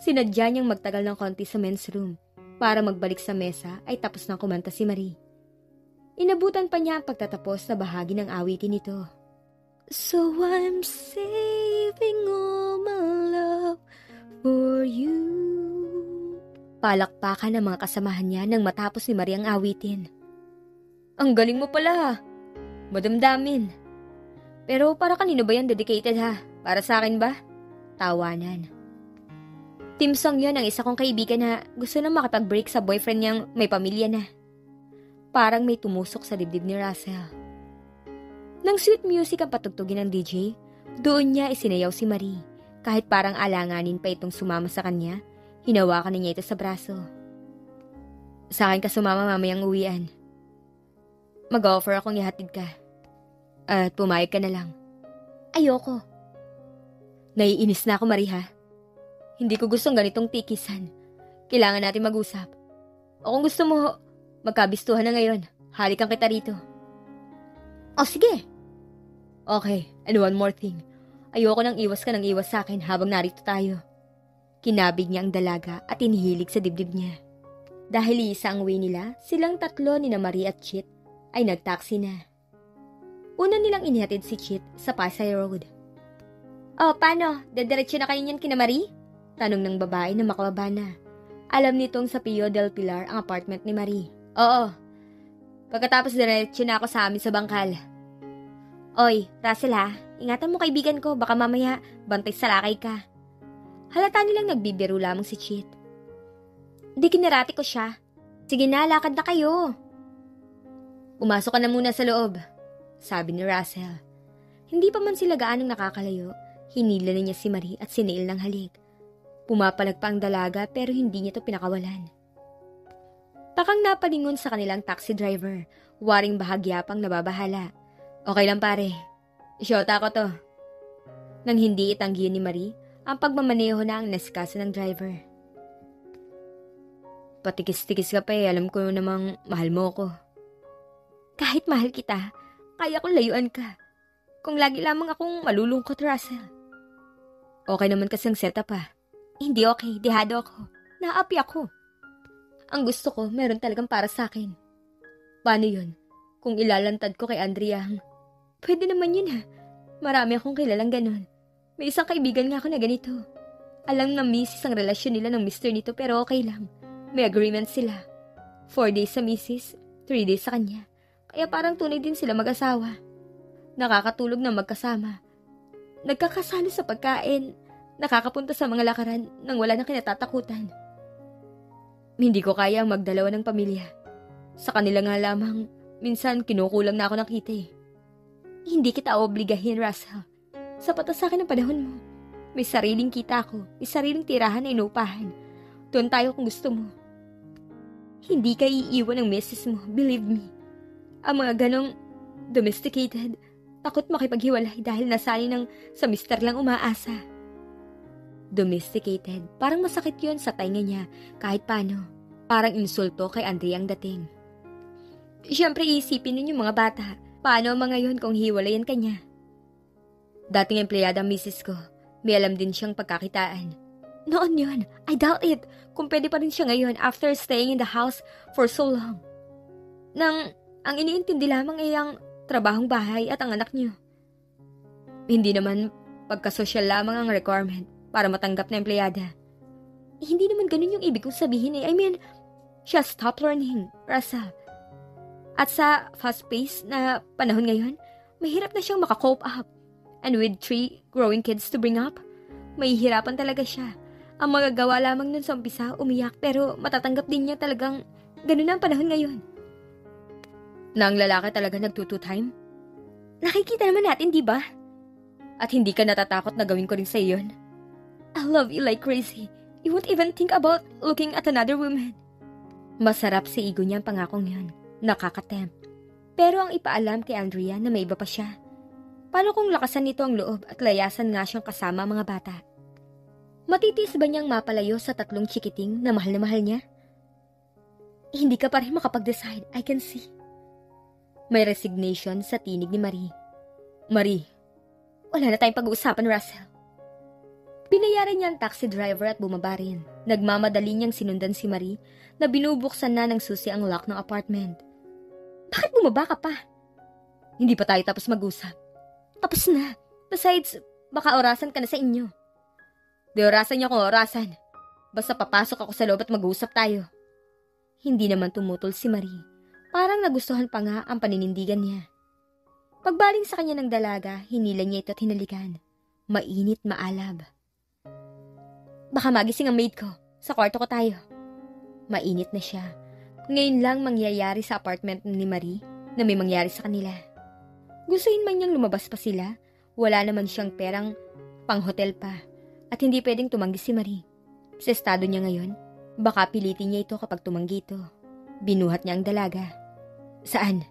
Sinadya niyang magtagal ng konti sa men's room para magbalik sa mesa ay tapos nang kumanta si Marie. Inabutan pa niya ang pagtatapos sa bahagi ng awitin nito. So I'm saving all my love for you. Palakpakan ng mga kasamahan niya nang matapos ni Marie ang awitin. Ang galing mo pala, madamdamin. Pero para kanino ba yan dedicated ha? Para sa akin ba? Tawanan. Team song yun ng isa kong kaibigan na gusto na makipag-break sa boyfriend niyang may pamilya na. Parang may tumusok sa dibdib ni Russell. Nang sweet music ang patugtugin ng DJ, doon niya isinayaw si Marie. Kahit parang alanganin pa itong sumama sa kanya, hinawakan niya ito sa braso. Sa akin ka sumama mamayang uwian. Mag-offer akong ihatid ka. At pumayag ka na lang. Ayoko. Naiinis na ako, Marie ha. Hindi ko gustong ganitong tikisan. Kailangan natin mag-usap. O kung gusto mo, magkabistuhan na ngayon. Halikan kita rito. O sige. Okay, and one more thing. Ayoko nang iwas ka ng iwas sa akin habang narito tayo. Kinabig niya ang dalaga at inihilig sa dibdib niya. Dahil isa ang way nila, silang tatlo ni na Marie at Chit ay nagtaksi na. Una nilang inihatid si Chit sa Pasay Road. Oh, paano? Dediretso na kayo niyan kina Marie? Tanong ng babae na makababa na. Alam nitong sa Pio del Pilar ang apartment ni Marie. Oo. Pagkatapos diretso na ako sa amin sa bangkal. Oy, Russell ha, ingatan mo kaibigan ko, baka mamaya bantay sa lakay ka. Halata nilang nagbibiro lamang si Chit. Di kinarati ko siya. Sige na, lakad na kayo. Pumasok ka na muna sa loob, sabi ni Russell. Hindi pa man sila gaanong nakakalayo, hinila na niya si Marie at sinail ng halik. Pumapalag pa ang dalaga pero hindi niya ito pinakawalan. Takang napalingon sa kanilang taxi driver, waring bahagya pang nababahala. Okay lang pare, isyota ko to. Nang hindi itanggihan ni Marie, ang pagmamaneho na ang naskasa ng driver. Patikis-tikis ka pa alam ko namang mahal mo ko. Kahit mahal kita, kaya kong layuan ka. Kung lagi lamang akong malulungkot, Russell. Okay naman kasing setup pa. Hindi okay, dehado ako. Naapi ako. Ang gusto ko, meron talagang para sa akin. Paano yun? Kung ilalantad ko kay Andrea, pwede naman yun ha. Marami akong kilalang ganon. May isang kaibigan nga ako na ganito. Alam na misis ang relasyon nila ng mister nito pero okay lang. May agreement sila. 4 days sa misis, 3 days sa kanya. Kaya parang tunay din sila mag-asawa. Nakakatulog na magkasama. Nagkakasalo sa pagkain. Nakakapunta sa mga lakaran nang wala nang kinatatakutan. Hindi ko kaya ang magdalawa ng pamilya. Sa kanila nga lamang, minsan kinukulang na ako ng kita eh. Hindi kita obligahin, Russell. Sapat na sa akin ang panahon mo. May sariling kita ako. May sariling tirahan na inuupahan. Doon tayo kung gusto mo. Hindi ka iiwan ng misis mo, believe me. Ang mga ganong domesticated, takot makipaghiwalay dahil nasanay ng sa mister lang umaasa. Domesticated, parang masakit yun sa tainga niya kahit paano. Parang insulto kay Andrea ang dating. Siyempre iisipin nun yung mga bata. Paano mga yun kung hiwalayan ka niya? Dating empleyada ang misis ko, may alam din siyang pagkakitaan. Noon yun, I doubt it. Kung pwede pa rin siya ngayon after staying in the house for so long. Nang ang iniintindi lamang ay ang trabahong bahay at ang anak niyo. Hindi naman pagkasosyal lamang ang requirement para matanggap na empleyada. Hindi naman ganun yung ibig kong sabihin eh. I mean, she has stopped learning, Russell. At sa fast-paced na panahon ngayon, mahirap na siyang makakope up. And with 3 growing kids to bring up, mahihirapan talaga siya. Ang magagawa lamang nun sa umpisa, umiyak, pero matatanggap din niya talagang ganun na ang panahon ngayon. Na ang lalaki talaga nagtutu-time? Nakikita naman natin, di ba? At hindi ka natatakot na gawin ko rin sa iyon? I love you like crazy. You won't even think about looking at another woman. Masarap sa ego niya ang pangakong yun. Nakakatempt. Pero ang ipaalam kay Andrea na may iba pa siya. Paano kung lakasan nito ang loob at layasan nga siyang kasama ang mga bata? Matitiis ba niyang mapalayo sa 3 chikiting na mahal niya? Hindi ka pa rin makapag-decide, I can see. May resignation sa tinig ni Marie. Marie, wala na tayong pag-uusapan, Russell. Binayaran niya ang taxi driver at bumaba rin. Nagmamadali niyang sinundan si Marie na binubuksan na ng susi ang lock ng apartment. Bakit bumaba ka pa? Hindi pa tayo tapos mag-usap. Tapos na. Besides, baka orasan ka na sa inyo. Di orasan niya kung orasan. Basta papasok ako sa loob at mag-uusap tayo. Hindi naman tumutol si Marie. Parang nagustuhan pa nga ang paninindigan niya. Pagbaling sa kanya ng dalaga, hinila niya ito at hinalikan. Mainit maalab. Baka magising ang maid ko. Sa kwarto ko tayo. Mainit na siya. Ngayon lang mangyayari sa apartment ni Marie na may mangyari sa kanila. Gustuin man niyang lumabas pa sila, wala naman siyang perang pang-hotel pa at hindi pwedeng tumanggi si Marie. Sa estado niya ngayon, baka pilitin niya ito kapag tumanggi ito. Binuhat niya ang dalaga. Saan?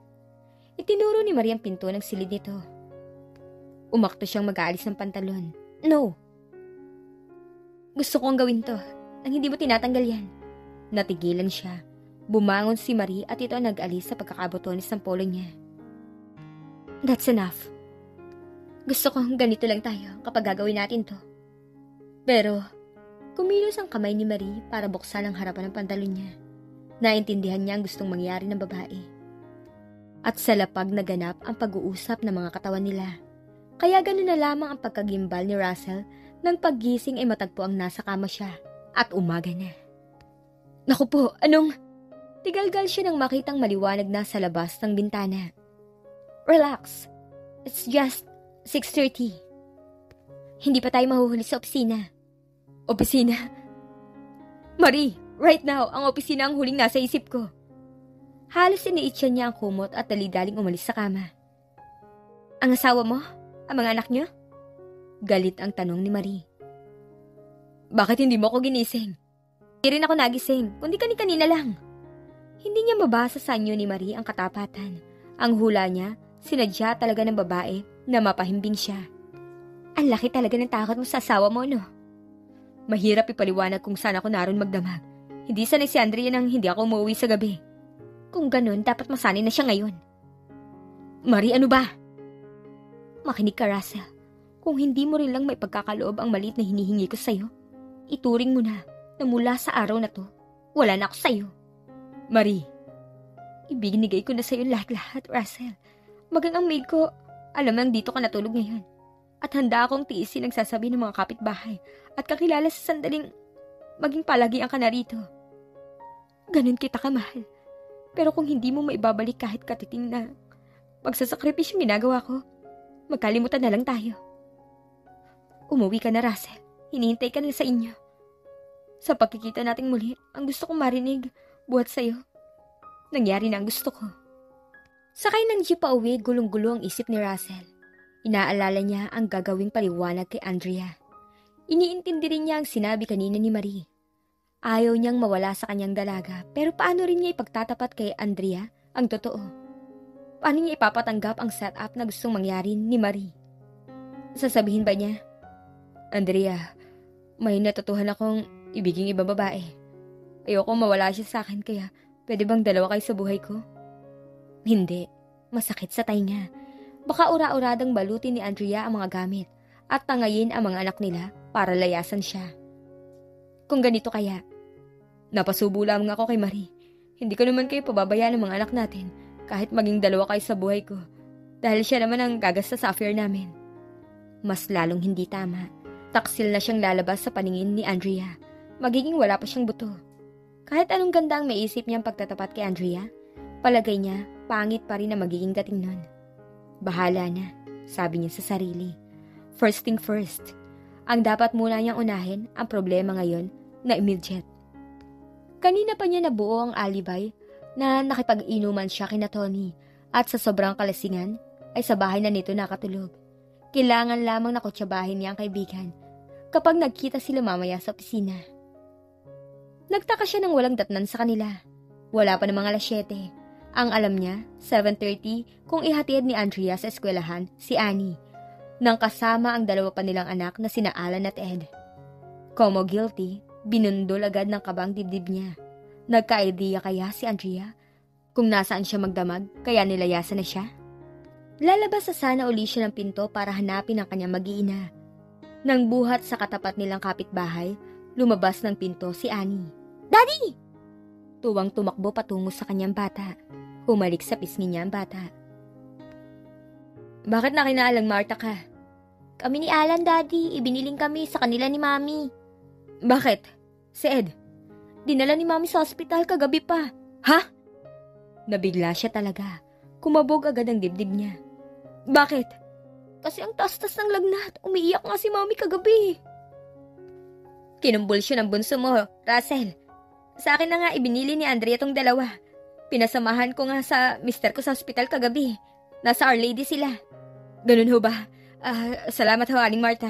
Itinuro ni Marie ang pinto ng silid nito. Umakto siyang mag-aalis ng pantalon. No. Gusto kong gawin to, nang hindi mo tinatanggal yan. Natigilan siya. Bumangon si Marie at ito nag-alis sa pagkakabotones ng polo niya. That's enough. Gusto kong ganito lang tayo kapag gagawin natin to. Pero, kumilos ang kamay ni Marie para buksan ang harapan ng pantalon niya. Naintindihan niya ang gustong mangyari ng babae. At sa lapag naganap ang pag-uusap ng mga katawan nila. Kaya ganun na lamang ang pagkagimbal ni Russell Nang paggising ay matagpo ang nasa kama siya at umaga na. Naku po, anong... Tigalgal siya nang makitang maliwanag na sa labas ng bintana. Relax. It's just 6:30. Hindi pa tayo mahuhuli sa opisina. Opisina? Marie, right now, ang opisina ang huling nasa isip ko. Halos iniitsa niya ang kumot at dali-daling umalis sa kama. Ang asawa mo? Ang mga anak niyo? Galit ang tanong ni Marie. Bakit hindi mo ako ginising? Hindi rin ako nagising, kundi kanina lang. Hindi niya mabasa sa anyo ni Marie ang katapatan. Ang hula niya, sinadya talaga ng babae na mapahimbing siya. Ang laki talaga ng takot mo sa asawa mo, no? Mahirap ipaliwanag kung saan ako naroon magdamag. Hindi sanay si Andrea nang hindi ako umuwi sa gabi. Kung ganun, dapat masanay na siya ngayon. Marie, ano ba? Makinig ka, Russell. Kung hindi mo rin lang may pagkakaloob ang maliit na hinihingi ko sa'yo, ituring mo na mula sa araw na to, wala na ako sa'yo. Marie, ibinigay ko na sa'yo lahat-lahat, Russell. Magang ang maid ko, alam nang dito ka natulog ngayon. At handa akong tiisin ang sasabihin ng mga kapitbahay at kakilala sa sandaling maging palagian ka na rito. Ganun kita kamahal. Pero kung hindi mo maibabalik kahit katiting na pagsasakripisyo ginagawa ko, magkalimutan na lang tayo. Umuwi ka na, Russell. Hinihintay ka na sa inyo. Sa pagkikita nating muli, ang gusto kong marinig, buhat sa'yo. Nangyari na ang gusto ko. Sakay ng jeep pa uwi, gulong-gulo ang isip ni Russell. Inaalala niya ang gagawing paliwanag kay Andrea. Iniintindi rin niya ang sinabi kanina ni Marie. Ayaw niyang mawala sa kanyang dalaga, pero paano rin niya ipagtatapat kay Andrea ang totoo? Paano niya ipapatanggap ang setup na gustong mangyari ni Marie? Sasabihin ba niya, Andrea, may natutuhan akong ibiging ibang babae. Ayoko mawala siya sa akin kaya pwede bang dalawa kayo sa buhay ko? Hindi. Masakit sa tainga. Baka ura-uradang balutin ni Andrea ang mga gamit at tangayin ang mga anak nila para layasan siya. Kung ganito kaya, napasubo lamang ako kay Marie. Hindi ko naman kayo pababayaan ng mga anak natin kahit maging dalawa kayo sa buhay ko dahil siya naman ang gagasta sa affair namin. Mas lalong hindi tama. Taksil na siyang lalabas sa paningin ni Andrea. Magiging wala pa siyang buto. Kahit anong ganda ang maisip niyang pagtatapat kay Andrea, palagay niya, pangit pa rin na magiging dating nun. Bahala na, sabi niya sa sarili. First thing first, ang dapat muna niyang unahin ang problema ngayon na immediate. Kanina pa niya nabuo ang alibay na nakipag-inuman siya kina Tony at sa sobrang kalasingan ay sa bahay na nito nakatulog. Kailangan lamang na kutsabahin niya ang kaibigan kapag nagkita sila mamaya sa opisina. Nagtaka siya nang walang datnan sa kanila. Wala pa namang 7:00. Ang alam niya, 7:30 kung ihatid ni Andrea sa eskwelahan si Annie, nang kasama ang dalawa pa nilang anak na sina Alan at Ed. Como guilty, binundol agad ng kabang dibdib niya. Nagka-idea kaya si Andrea kung nasaan siya magdamag kaya nilayasan na siya? Lalabas sa sana uli siya ng pinto para hanapin ang kanyang mag-iina. Nang buhat sa katapat nilang kapitbahay, lumabas ng pinto si Annie. Daddy! Tuwang tumakbo patungo sa kanyang bata. Humalik sa pisngi niya ang bata. Bakit nakinaalang Marta ka? Kami ni Alan, Daddy. Ibiniling kami sa kanila ni Mami. Bakit? Si Ed? Dinala ni Mami sa ospital kagabi pa. Ha? Nabigla siya talaga. Kumabog agad ang dibdib niya. Bakit? Kasi ang taas-tas ng lagnat. Umiiyak nga si Mami kagabi. Kinumbol siya ng bunso mo, Russell. Sa akin na nga ibinili ni Andrea tong dalawa. Pinasamahan ko nga sa mister ko sa ospital kagabi. Nasa Our Lady sila. Ganun ho ba? Salamat ho, Aling Marta.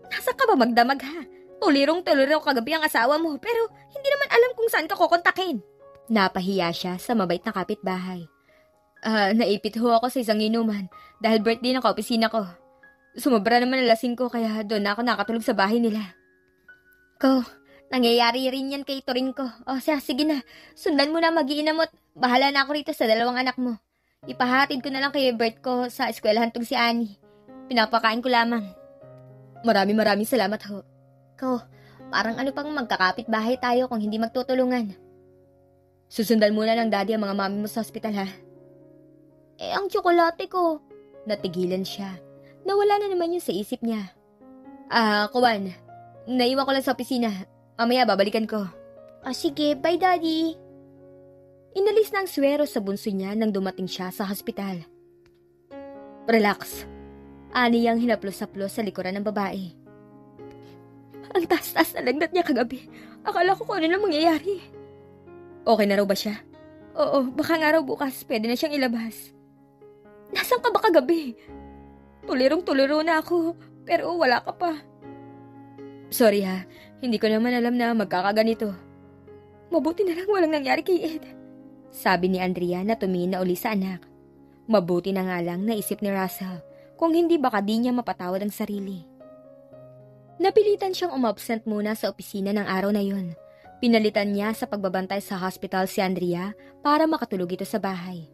Nasa ka ba magdamag ha? Tulirong-tuliro kagabi ang asawa mo pero hindi naman alam kung saan ka kukontakin. Napahiya siya sa mabait na kapitbahay. Naipit ho ako sa isang inuman dahil birthday ng kaopisina ko. Sumobra naman ang lasing ko kaya doon ako nakatulog sa bahay nila. Nangyayari rin yan kay Turing ko. Sige na. Sundan mo na mag-iina mo't bahala na ako rito sa dalawang anak mo. Ipahatid ko na lang kay Bert ko sa eskwelahan tong si Annie. Pinapakain ko lamang. Maraming salamat ho. Parang ano pang magkakapit bahay tayo kung hindi magtutulungan. Susundan muna ng daddy ang mga mami mo sa ospital ha. Ang tsokolate ko. Natigilan siya. Nawala na naman yun sa isip niya. Kuwan. Naiwan ko lang sa opisina. Mamaya babalikan ko. Sige, bye daddy. Inalis na ang swero sa bunso niya nang dumating siya sa hospital. Relax. Ani ang hinaplos-haplos sa likuran ng babae. Ang taas-taas na lagnat niya kagabi. Akala ko kung ano na mangyayari. Okay na raw ba siya? Oo, baka nga raw bukas pwede na siyang ilabas. Nasaan ka ba kagabi? Tulirong-tuliro na ako, pero wala ka pa. Sorry ha, hindi ko naman alam na magkakaganito. Mabuti na lang walang nangyari kay Ed. Sabi ni Andrea na tumingin na uli sa anak. Mabuti na nga lang naisip ni Russell kung hindi baka di niya mapatawad ang sarili. Napilitan siyang umabsent muna sa opisina ng araw na yun. Pinalitan niya sa pagbabantay sa hospital si Andrea para makatulog ito sa bahay.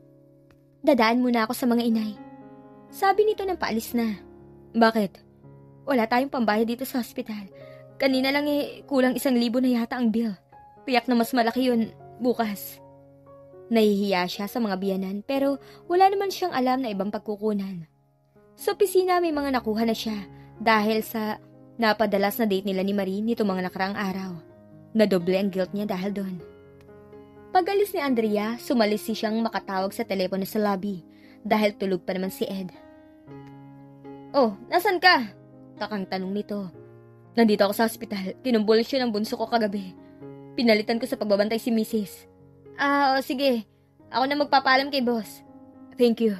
Dadaan muna ako sa mga inay. Sabi nito nang paalis na. Bakit? Wala tayong pambayad dito sa hospital. Kanina lang kulang 1,000 na yata ang bill. Tiyak na mas malaki yun bukas. Nahihiya siya sa mga biyanan pero wala naman siyang alam na ibang pagkukunan. Sa opisina may mga nakuha na siya dahil sa napadalas na date nila ni Marie nito mga nakaraang araw. Nadoble ang guilt niya dahil doon. Pag-alis ni Andrea, sumalisi siyang makatawag sa telepono sa lobby dahil tulog pa naman si Ed. Oh, nasan ka? Takang tanong nito. Nandito ako sa hospital. Kinumbol siya ng bunso ko kagabi. Pinalitan ko sa pagbabantay si Mrs. Sige. Ako na magpapaalam kay boss. Thank you.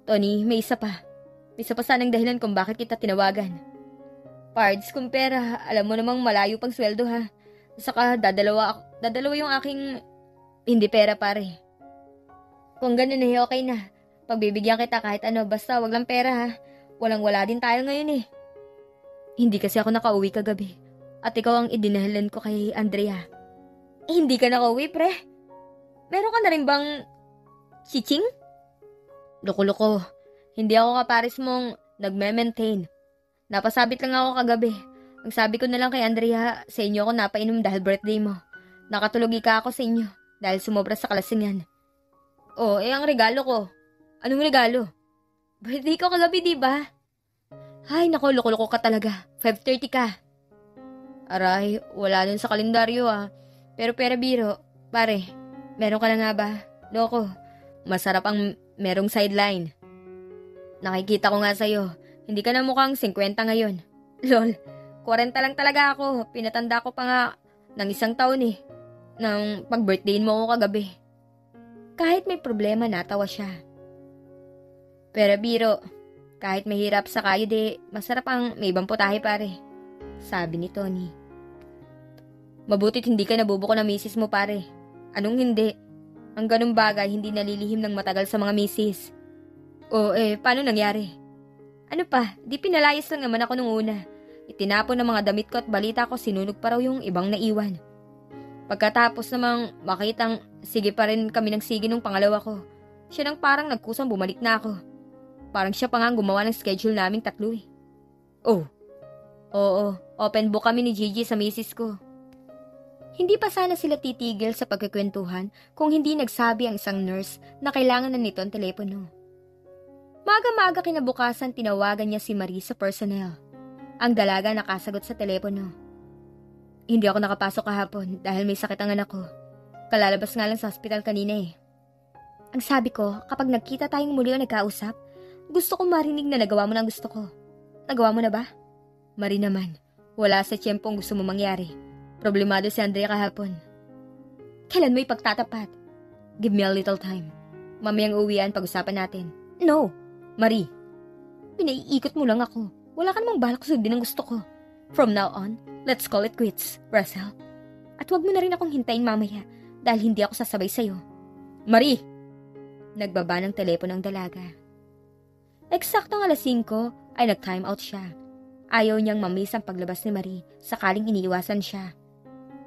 Tony, may isa pa. May isa pa sanang dahilan kung bakit kita tinawagan. Pards, kung pera, alam mo namang malayo pang sweldo ha. Saka dadalawa yung aking hindi pera pare. Kung ganun okay na. Pagbibigyan kita kahit ano, basta wag lang pera ha. Walang-wala din tayo ngayon Hindi kasi ako nakauwi kagabi. At ikaw ang idinahilan ko kay Andrea. Hindi ka nakauwi, pre? Meron ka na rin bang chiching? Loko-loko. Hindi ako kaparis mong nagme-maintain. Napasabit lang ako kagabi. Ang sabi ko na lang kay Andrea, sa inyo ako napainom dahil birthday mo. Nakatulog ka ako sa inyo dahil sumobra sa kalasingan. Ang regalo ko. Anong regalo? Birthday ko kagabi, diba? Ay, nako, loko-loko ka talaga. 5:30 ka. Aray, wala dun sa kalendaryo Pero pera biro, pare, meron ka na nga ba? Loko, masarap ang merong sideline. Nakikita ko nga sa'yo, hindi ka na mukhang 50 ngayon. Lol, 40 lang talaga ako. Pinatanda ko pa nga ng 1 taon nang pag-birthdayin mo ako kagabi. Kahit may problema, natawa siya. Pero biro, kahit mahirap sa kayo masarap ang may ibang putahe pare. Sabi ni Tony. Mabutit hindi ka nabubuko ng misis mo pare. Anong hindi? Ang ganung bagay hindi nalilihim ng matagal sa mga misis. Paano nangyari? Ano pa, di pinalayas lang naman ako nung una. Itinapon ng mga damit ko at balita ko sinunog pa raw yung ibang naiwan. Pagkatapos namang makitang sige pa rin kami ng sige nung pangalawa ko, siya nang parang nagkusang bumalik na ako. Parang siya pa nga gumawa ng schedule naming 3 Oo, open book kami ni Gigi sa misis ko. Hindi pa sana sila titigil sa pagkikwentuhan kung hindi nagsabi ang isang nurse na kailangan na nito ang telepono. Maga-maga kinabukasan tinawagan niya si Marie sa personnel. Ang dalaga nakasagot sa telepono. Hindi ako nakapasok kahapon dahil may sakit ang anak ko. Kalalabas nga lang sa hospital kanina Ang sabi ko, kapag nagkita tayong muli o nagkausap, gusto ko marinig na nagawa mo na ang gusto ko. Nagawa mo na ba? Marie naman, wala sa tiyempong gusto mo mangyari. Problemado si Andrea kahapon. Kailan mo ipagtatapat? Give me a little time. Mamayang uwian, pag-usapan natin. No, Marie. Pinaiikot mo lang ako. Wala ka namang balak sundin ang gusto ko. From now on, let's call it quits, Russell. At wag mo na rin akong hintayin mamaya dahil hindi ako sasabay sa'yo. Marie! Nagbaba ng telepono ang dalaga. Eksaktong 5:00 ay nag-time out siya. Ayaw niyang mamiss ang paglabas ni Marie sakaling iniiwasan siya.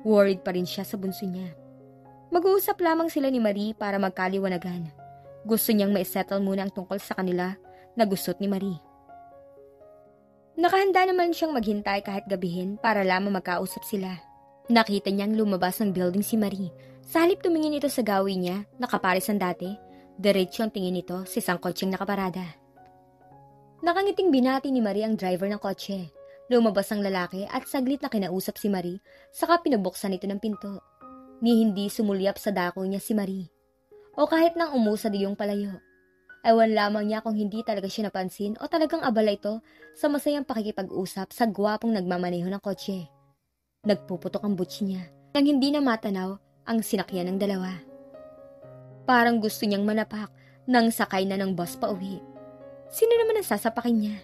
Worried pa rin siya sa bunso niya. Mag-uusap lamang sila ni Marie para magkaliwanagan. Gusto niyang ma-settle muna ang tungkol sa kanila na gustot ni Marie. Nakahanda naman siyang maghintay kahit gabihin para lamang magkausap sila. Nakita niyang lumabas ng building si Marie. Sa halip tumingin ito sa gawi niya, nakaparis ang dati, diretso ang tingin nito sa isang kotseng nakaparada. Nakangiting binati ni Marie ang driver ng kotse. Lumabas ang lalaki at saglit na kinausap si Marie, saka pinabuksan ito ng pinto. Ni hindi sumulyap sa dako niya si Marie. O kahit nang umusa di yung palayo. Ewan lamang niya kung hindi talaga siya napansin o talagang abala ito sa masayang pakikipag-usap sa gwapong nagmamaneho ng kotse. Nagpuputok ang butch niya nang hindi na matanaw ang sinakyan ng dalawa. Parang gusto niyang manapak nang sakay na ng bus pa uwi. Sino naman ang sasapakin niya?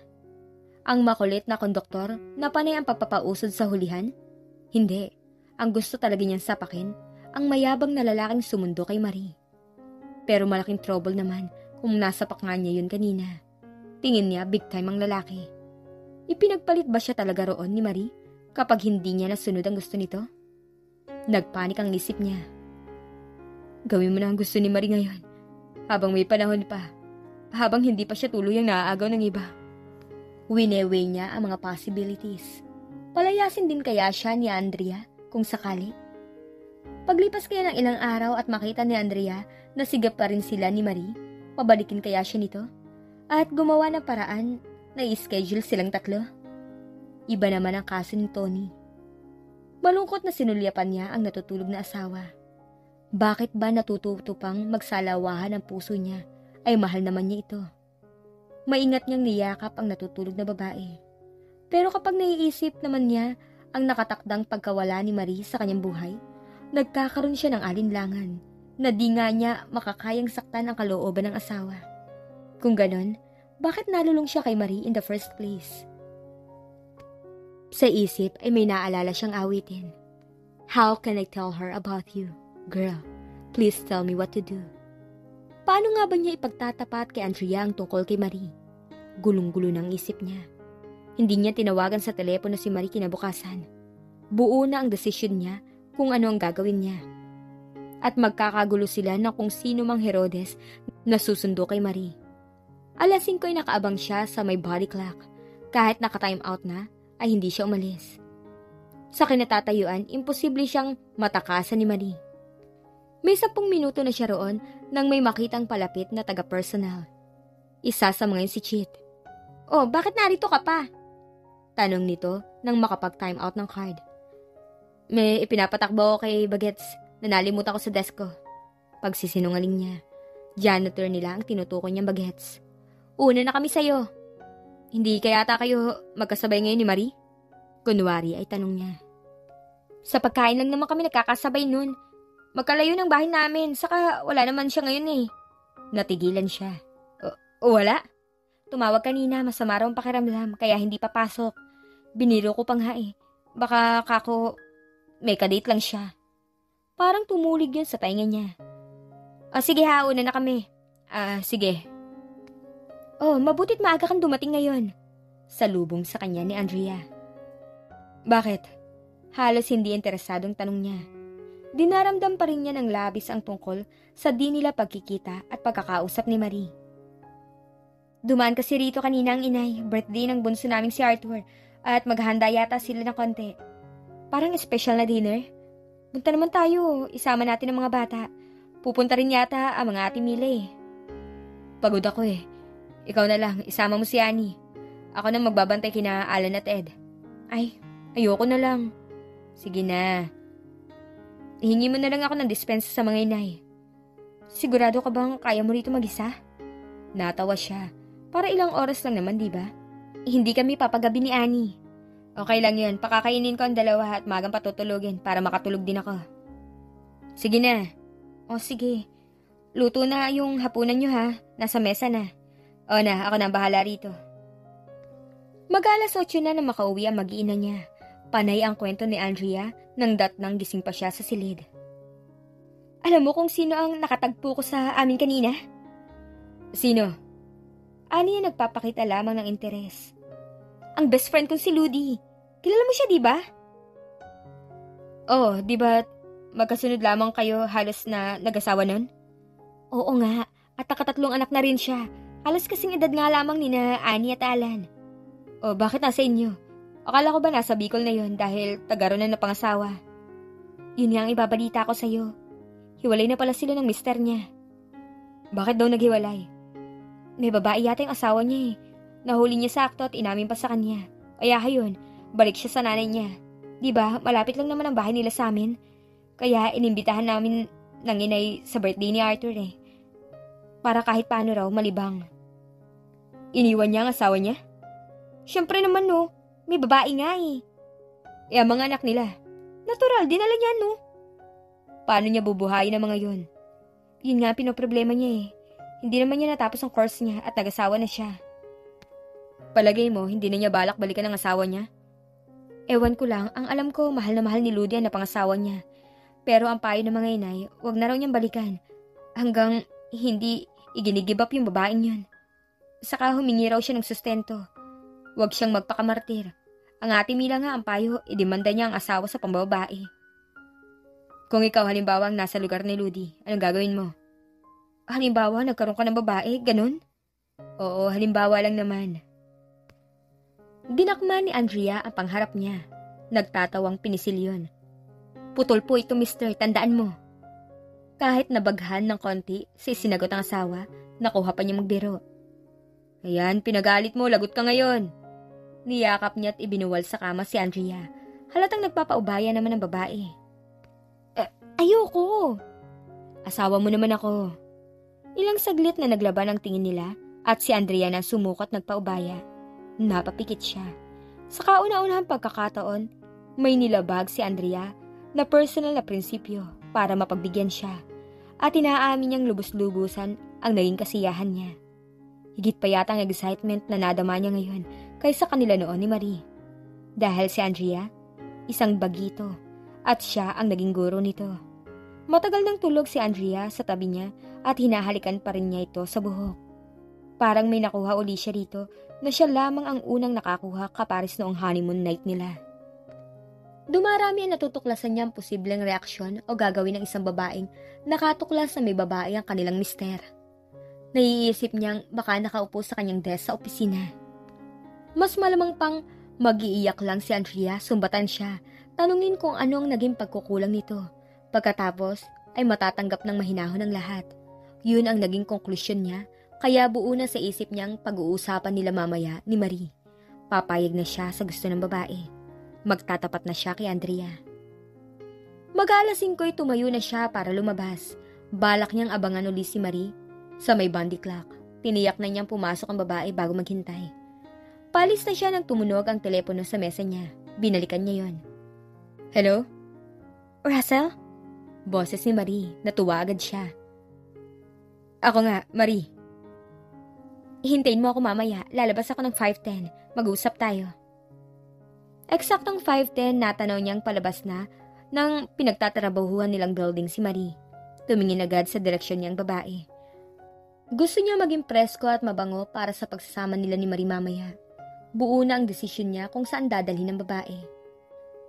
Ang makulit na konduktor na panay ang pagpapausod sa hulihan? Hindi. Ang gusto talaga niyang sapakin, ang mayabang na lalaking sumundo kay Marie. Pero malaking trouble naman kung nasapak nga niya yun kanina. Tingin niya big time ang lalaki. Ipinagpalit ba siya talaga roon ni Marie kapag hindi niya nasunod ang gusto nito? Nagpanik ang isip niya. Gawin mo na ang gusto ni Marie ngayon, habang may panahon pa, habang hindi pa siya tuluyang naaagaw ng iba. Wineweigh niya ang mga possibilities. Palayasin din kaya siya ni Andrea kung sakali? Paglipas kaya ng ilang araw at makita ni Andrea na sigap pa rin sila ni Marie, pabalikin kaya siya nito? At gumawa ng paraan na i-schedule silang tatlo? Iba naman ang kaso ni Tony. Malungkot na sinulyapan niya ang natutulog na asawa. Bakit ba natututo pang magsalawahan ang puso niya? Ay mahal naman niya ito. Maingat niyang niyakap ang natutulog na babae. Pero kapag naiisip naman niya ang nakatakdang pagkawala ni Marie sa kanyang buhay, nagkakaroon siya ng alinlangan na di nga niya makakayang saktan ang kalooban ng asawa. Kung ganon, bakit nalulung siya kay Marie in the first place? Sa isip ay may naalala siyang awitin. How can I tell her about you? Girl, please tell me what to do. Paano nga ba niya ipagtatapat kay Andrea ang tungkol kay Marie? Gulong-gulo ng isip niya. Hindi niya tinawagan sa telepono si Marie kinabukasan. Buo na ang desisyon niya kung ano ang gagawin niya. At magkakagulo sila na kung sino mang Herodes na susundo kay Marie. Alas 5 ay nakaabang siya sa may body clock. Kahit naka-time out na, ay hindi siya umalis. Sa kinatatayuan, imposible siyang matakasan ni Marie. May 10 minuto na siya roon nang may makitang palapit na taga-personal. Isa sa mga yun si Chit. Oh, bakit narito ka pa? Tanong nito nang makapag-time out ng card. May ipinapatakbo ko kay Bagets na nalimutan ko sa desk ko. Pagsisinungaling niya. Janitor nila ang tinutukoy niyang Bagets. Una na kami sa'yo. Hindi kaya ata kayo magkasabay ngayon ni Marie? Kunwari ay tanong niya. Sa pagkain lang naman kami nagkakasabay nun. Magkalayo ng bahay namin, saka wala naman siya ngayon eh. Natigilan siya. Wala? Tumawag kanina, masama raw ang pakiramdam, kaya hindi papasok. Biniro ko pa nga eh. Baka kako, may kadate lang siya. Parang tumulig yun sa tainga niya. Sige ha, una na kami. Sige. Mabutit maaga kang dumating ngayon. Salubong sa kanya ni Andrea. Bakit? Halos hindi interesadong tanong niya. Dinaramdam pa rin niya ng labis ang tungkol sa di nila pagkikita at pagkakausap ni Marie. Dumaan kasi rito kanina ang inay, birthday ng bunso naming si Arthur, at maghahanda yata sila ng konti. Parang special na dinner. Punta naman tayo, isama natin ang mga bata. Pupunta rin yata ang mga ate Mila eh. Pagod ako eh. Ikaw na lang, isama mo si Annie. Ako na magbabantay kina Alan at Ed. Ay, ayoko na lang. Sige na. Hihingi mo na lang ako ng dispensa sa mga inay. Sigurado ka bang kaya mo rito mag-isa? Natawa siya. Para ilang oras lang naman, di ba? Hindi kami papagabi ni Annie. Okay lang yun. Pakakainin ko ang dalawa at magang patutulogin para makatulog din ako. Sige na. Sige. Luto na yung hapunan nyo ha. Nasa mesa na. Ako na ang bahala rito. Mag-alas 8 na makauwi ang mag-iina niya. Panay ang kwento ni Andrea nang datnang gising pa siya sa silid. Alam mo kung sino ang nakatagpo ko sa amin kanina? Sino? Ani ang nagpapakita lamang ng interes. Ang best friend kong si Ludi. Kilala mo siya, di ba? Di ba magkasunod lamang kayo halos na nag-asawa nun? Oo nga, at nakatatlong anak na rin siya. Halos kasing edad nga lamang ni na Annie at Alan. Bakit nasa inyo? Akala ko ba nasa Bicol na yon dahil tagaro na pangasawa? Yun nga ang ibabalita ko sa'yo. Hiwalay na pala sila ng mister niya. Bakit daw naghiwalay? May babae yata yung asawa niya eh. Nahuli niya sa akto at inamin pa sa kanya. Kaya hayon, balik siya sa nanay niya. Diba, malapit lang naman ang bahay nila sa amin. Kaya inimbitahan namin ng inay sa birthday ni Arthur eh. Para kahit paano raw malibang. Iniwan niya ang asawa niya? Siyempre naman no, may babae nga eh. Ang mga anak nila, natural, dinala niya no. Paano niya bubuhayin ang mga yun? Yun nga pinoproblema niya eh. Hindi naman niya natapos ang course niya at nag-asawa na siya. Palagay mo, hindi na niya balak balikan ang asawa niya? Ewan ko lang, ang alam ko, mahal na mahal ni Ludia na pangasawa niya. Pero ang payo ng mga inay, wag na raw niyang balikan. Hanggang hindi iginigib up yung babaeng yun. Saka humingi raw siya ng sustento. Wag siyang magpakamartir. Ang ate Mila nga ang payo, idemanda niya ang asawa sa pambabae. Kung ikaw halimbawa ang nasa lugar ni Ludi, anong gagawin mo? Halimbawa, nagkaroon ka ng babae, ganun? Oo, halimbawa lang naman. Dinakma ni Andrea ang pangharap niya. Nagtatawang pinisilyon. Putol po ito, mister, tandaan mo. Kahit nabaghan ng konti, sinagot ang asawa, nakuha pa niya magbiro. Ayan, pinagalit mo, lagot ka ngayon. Niyakap niya at ibinuwal sa kama si Andrea. Halatang nagpapaubaya naman ang babae. Ayoko. Asawa mo naman ako. Ilang saglit na naglaban ang tingin nila at si Andrea na sumukot nagpaubaya. Napapikit siya. Sa kauna-unahang pagkakataon, may nilabag si Andrea na personal na prinsipyo para mapagbigyan siya at inaamin niyang lubos-lubusan ang naging kasiyahan niya. Higit pa yata ang excitement na nadama niya ngayon kaysa kanila noon ni Marie. Dahil si Andrea, isang bagito at siya ang naging guro nito. Matagal nang tulog si Andrea sa tabi niya at hinahalikan pa rin niya ito sa buhok. Parang may nakuha uli siya rito na siya lamang ang unang nakakuha kapares noong honeymoon night nila. Dumarami ang natutuklasan niya ang posibleng reaksyon o gagawin ng isang babaeng nakatuklas na may babae ang kanilang mister. Naiisip niyang baka nakaupo sa kanyang desk sa opisina. Mas malamang pang mag-iiyak lang si Andrea, sumbatan siya, tanungin kung ano ang naging pagkukulang nito. Pagkatapos ay matatanggap ng mahinahon ang lahat. Yun ang naging konklusyon niya. Kaya buo na sa isip niyang pag-uusapan nila mamaya ni Marie. Papayag na siya sa gusto ng babae. Magtatapat na siya kay Andrea. Mag-alas 5 tumayo na siya para lumabas. Balak niyang abangan uli si Marie sa may bandy clock. Tiniyak na niyang pumasok ang babae bago maghintay. Palis na siya nang tumunog ang telepono sa mesa niya. Binalikan niya yon. Hello? Russell? Boses ni Marie. Natuwa agad siya. Ako nga, Marie. Hintayin mo ako mamaya. Lalabas ako ng 5:10. Mag-usap tayo. Eksaktong 5:10 natanaw niyang palabas na nang pinagtatrabahuhan nilang building si Marie. Tumingin agad sa direksyon niyang babae. Gusto niya maging presko at mabango para sa pagsasama nila ni Marie mamaya. Buo na ang desisyon niya kung saan dadalhin ang babae.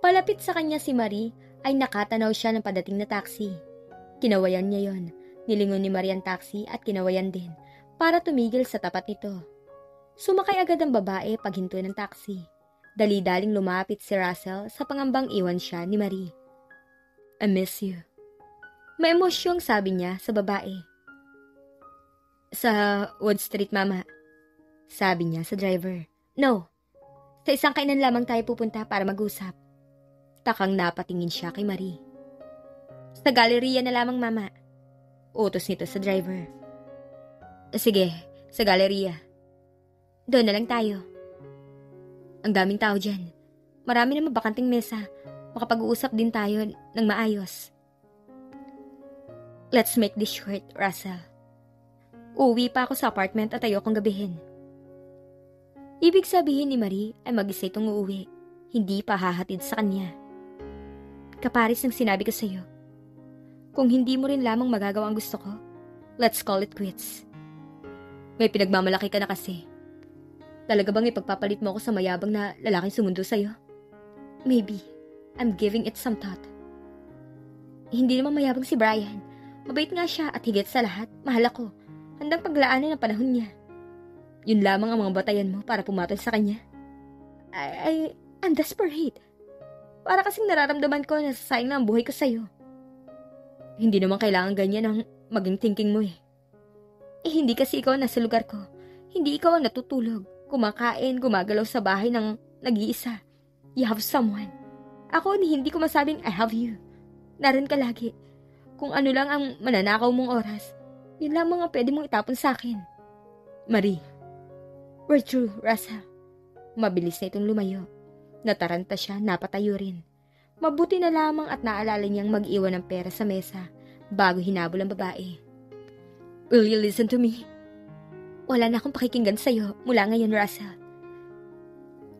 Palapit sa kanya si Marie ay nakatanaw siya ng padating na taxi. Kinawayan niya yon. Nilingon ni Marie ang taxi at kinawayan din para tumigil sa tapat nito. Sumakay agad ang babae paghinto ng taxi. Dali-daling lumapit si Russell sa pangambang iwan siya ni Marie. I miss you. May emosyong sabi niya sa babae. Sa Wood Street, Mama. Sabi niya sa driver. No. Sa isang kainan lamang tayo pupunta para mag-usap. Takang napatingin siya kay Marie. Sa galeriya na lamang, Mama. Utos nito sa driver. Sige, sa galeriya. Doon na lang tayo. Ang daming tao dyan. Marami na mabakanting mesa. Makapag-uusap din tayo ng maayos. Let's make this short, Russell. Uuwi pa ako sa apartment at ayokong gabihin. Ibig sabihin ni Marie ay mag-isa itong uuwi. Hindi pa hahatid sa kanya. Kaparis ng sinabi ko sa'yo. Kung hindi mo rin lamang magagawa ang gusto ko, let's call it quits. May pinagmamalaki ka na kasi. Talaga bang ipagpapalit mo ako sa mayabang na lalaking sumundo sa'yo? Maybe. I'm giving it some thought. Hindi naman mayabang si Brian. Mabait nga siya at higit sa lahat, mahal ako. Handang paglaanan ang panahon niya. Yun lamang ang mga batayan mo para pumatol sa kanya. I'm desperate. Para kasing nararamdaman ko na sasayang na ang buhay ko sa'yo. Hindi naman kailangan ganyan ang maging thinking mo eh. Hindi kasi ikaw nasa lugar ko. Hindi ikaw ang natutulog, kumakain, gumagalaw sa bahay ng nag-iisa. You have someone. Ako hindi ko masabing I have you. Naran ka lagi. Kung ano lang ang mananakaw mong oras, yun lang mga pwede mong itapon sa akin. Marie. We're through, Russell. Mabilis na itong lumayo. Nataranta siya, napatayo rin. Mabuti na lamang at naalala niyang mag-iwan ng pera sa mesa bago hinabol ang babae. Will you listen to me? Wala na akong pakikinggan sa'yo mula ngayon, Russell.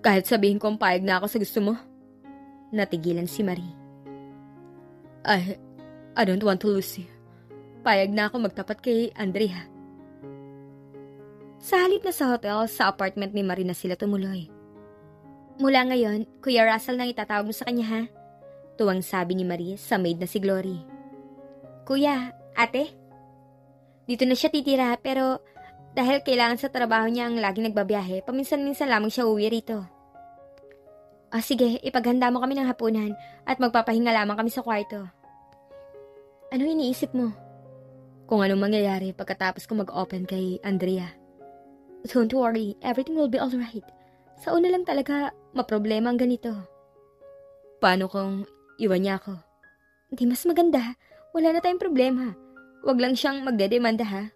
Kahit sabihin ko ang payag na ako sa gusto mo? Natigilan si Marie. I don't want to lose you. Payag na ako magtapat kay Andrea. Sa halip na sa hotel, sa apartment ni Marie na sila tumuloy. Mula ngayon, Kuya Russell nang itatawag mo sa kanya, ha? Tuwang sabi ni Marie sa maid na si Glory. Kuya, ate? Dito na siya titira pero dahil kailangan sa trabaho niya ang laging nagbabiyahe, paminsan-minsan lamang siya uwi rito. Sige, ipaghanda mo kami ng hapunan at magpapahinga lamang kami sa kwarto. Ano iniisip mo? Kung anong mangyayari pagkatapos ko mag-open kay Andrea. Don't worry, everything will be alright. Sa una lang talaga, maproblema ang ganito. Paano kung iwan niya ako? Di mas maganda. Wala na tayong problema. Huwag lang siyang magdedemanda, ha?